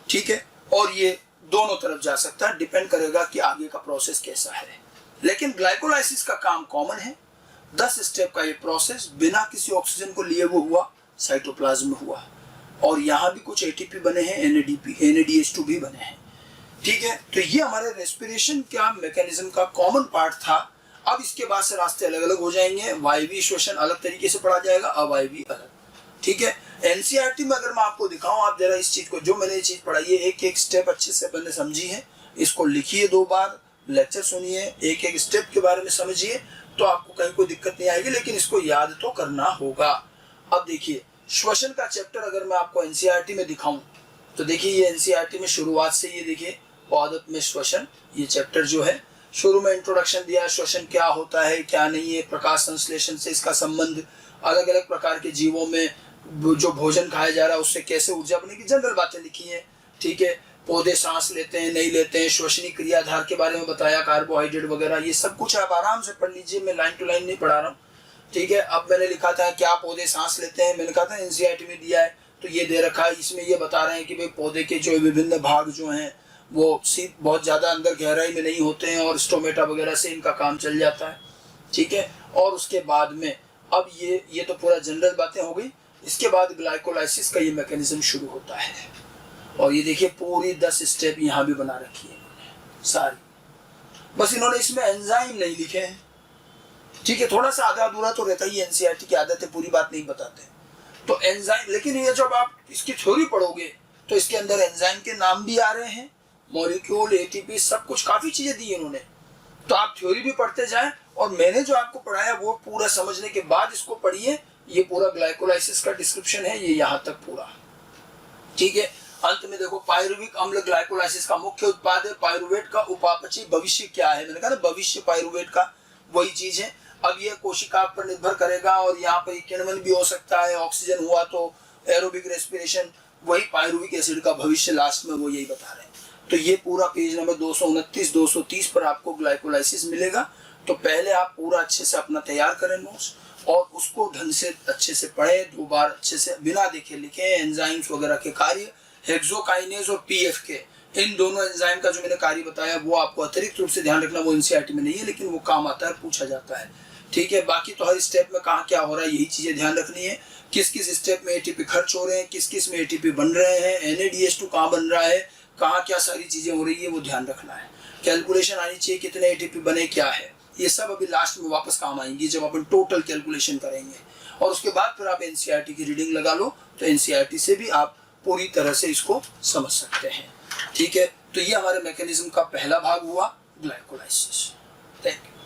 ठीक है, और ये दोनों तरफ जा सकता है, डिपेंड करेगा कि आगे का प्रोसेस कैसा है। लेकिन ग्लाइकोलाइसिस का काम कॉमन है, 10 स्टेप का ये प्रोसेस बिना किसी ऑक्सीजन को लिए वो हुआ, साइटोप्लाज्म में हुआ और यहाँ भी कुछ एटीपी बने हैं, NADH2 भी बने हैं। ठीक है, तो ये हमारे रेस्पिरेशन का मैकेनिज्म का कॉमन पार्ट था। अब इसके बाद से रास्ते अलग अलग हो जाएंगे, वायवीय श्वसन अलग तरीके से पढ़ा जाएगा, अवायवीय अलग। ठीक है, एनसीईआरटी में अगर मैं आपको दिखाऊं, आप जरा इस चीज को, जो मैंने ये चीज पढ़ाई है, एक एक स्टेप अच्छे से मैंने समझी है, इसको लिखिए 2 बार, लेक्चर सुनिए, एक एक स्टेप के बारे में समझिए, तो आपको कहीं कोई दिक्कत नहीं आएगी, लेकिन इसको याद तो करना होगा। अब देखिए, श्वसन का चैप्टर अगर मैं आपको एनसीईआरटी में दिखाऊं तो देखिए, ये एनसीईआरटी में शुरुआत से ये देखिए पौधक में श्वसन, ये चैप्टर जो है शुरू में इंट्रोडक्शन दिया, श्वसन क्या होता है क्या नहीं है, प्रकाश संश्लेषण से इसका संबंध, अलग अलग प्रकार के जीवों में जो भोजन खाया जा रहा है उससे कैसे ऊर्जा बने की जनरल बातें लिखी है। ठीक है, पौधे सांस लेते हैं नहीं लेते हैं, श्वसनी क्रियाधार के बारे में बताया, कार्बोहाइड्रेट वगैरह, ये सब कुछ आप आराम से पढ़ लीजिए, मैं लाइन टू लाइन नहीं पढ़ा रहा हूँ। ठीक है, अब मैंने लिखा था क्या पौधे सांस लेते हैं, मैंने कहा था एनसीईआरटी में दिया है, तो ये दे रखा है, इसमें ये बता रहे हैं कि भाई पौधे के जो विभिन्न भाग जो हैं वो बहुत ज़्यादा अंदर गहराई में नहीं होते हैं और स्टोमेटा वगैरह से इनका काम चल जाता है। ठीक है, और उसके बाद में अब ये तो पूरा जनरल बातें हो गई। इसके बाद ग्लाइकोलाइसिस का ये मैकेनिज्म शुरू होता है और ये देखिए पूरी 10 स्टेप यहाँ भी बना रखी है इन्होंने सारी, बस इन्होंने इसमें एंजाइम नहीं लिखे हैं। ठीक है, थोड़ा सा आधा अधूरा तो रहता ही, एनसीईआरटी की आदत है, पूरी बात नहीं बताते तो एंजाइम, लेकिन ये जब आप इसकी थ्योरी पढ़ोगे तो इसके अंदर एंजाइम के नाम भी आ रहे हैं, मॉलिक्यूल, एटीपी, सब कुछ, काफी चीजें दी इन्होंने। तो आप थ्योरी भी पढ़ते जाएं और मैंने जो आपको पढ़ाया वो पूरा समझने के बाद इसको पढ़िए। ये पूरा ग्लाइकोलाइसिस का डिस्क्रिप्शन है, ये यहाँ तक पूरा। ठीक है, अंत में देखो, पायरुविक अम्ल ग्लाइकोलाइसिस का मुख्य उत्पाद है। पायरुवेट का उपापचय भविष्य क्या है, मैंने कहा ना भविष्य पायरुवेट का वही चीज है। अब ये कोशिका पर निर्भर करेगा और यहाँ पर किण्वन भी हो सकता है, ऑक्सीजन हुआ तो एरोबिक रेस्पिरेशन, वही पायरुविक एसिड का भविष्य लास्ट में वो यही बता रहे हैं। तो ये पूरा पेज नंबर 229 230 पर आपको ग्लाइकोलाइसिस मिलेगा। तो पहले आप पूरा अच्छे से अपना तैयार करें नोट्स और उसको ढंग से अच्छे से पढ़ें, 2 बार अच्छे से बिना देखे लिखें। एंजाइम्स वगैरह के कार्य, हेक्सोकाइनेज और पीएफ के, इन दोनों एंजाइम का जो मैंने कार्य बताया वो आपको अतिरिक्त रूप से ध्यान रखना, वो एनसीईआरटी में नहीं है लेकिन वो काम आता है, पूछा जाता है। ठीक है, बाकी तो हर स्टेप में कहाँ क्या हो रहा है यही चीजें ध्यान रखनी है। किस किस स्टेप में एटीपी खर्च हो रहे हैं, किस किस में एटीपी बन रहे हैं, NADH2 कहाँ बन रहा है, कहाँ क्या सारी चीजें हो रही है वो ध्यान रखना है। कैलकुलेशन आनी चाहिए कितने एटीपी बने क्या है, ये सब अभी लास्ट में वापस काम आएंगी जब अपन टोटल कैलकुलेशन करेंगे। और उसके बाद फिर आप एनसीईआरटी की रीडिंग लगा लो, तो एनसीईआरटी से भी आप पूरी तरह से इसको समझ सकते हैं। ठीक है, तो ये हमारे मैकेनिज्म का पहला भाग हुआ, ग्लाइकोलाइसिस। Thank you.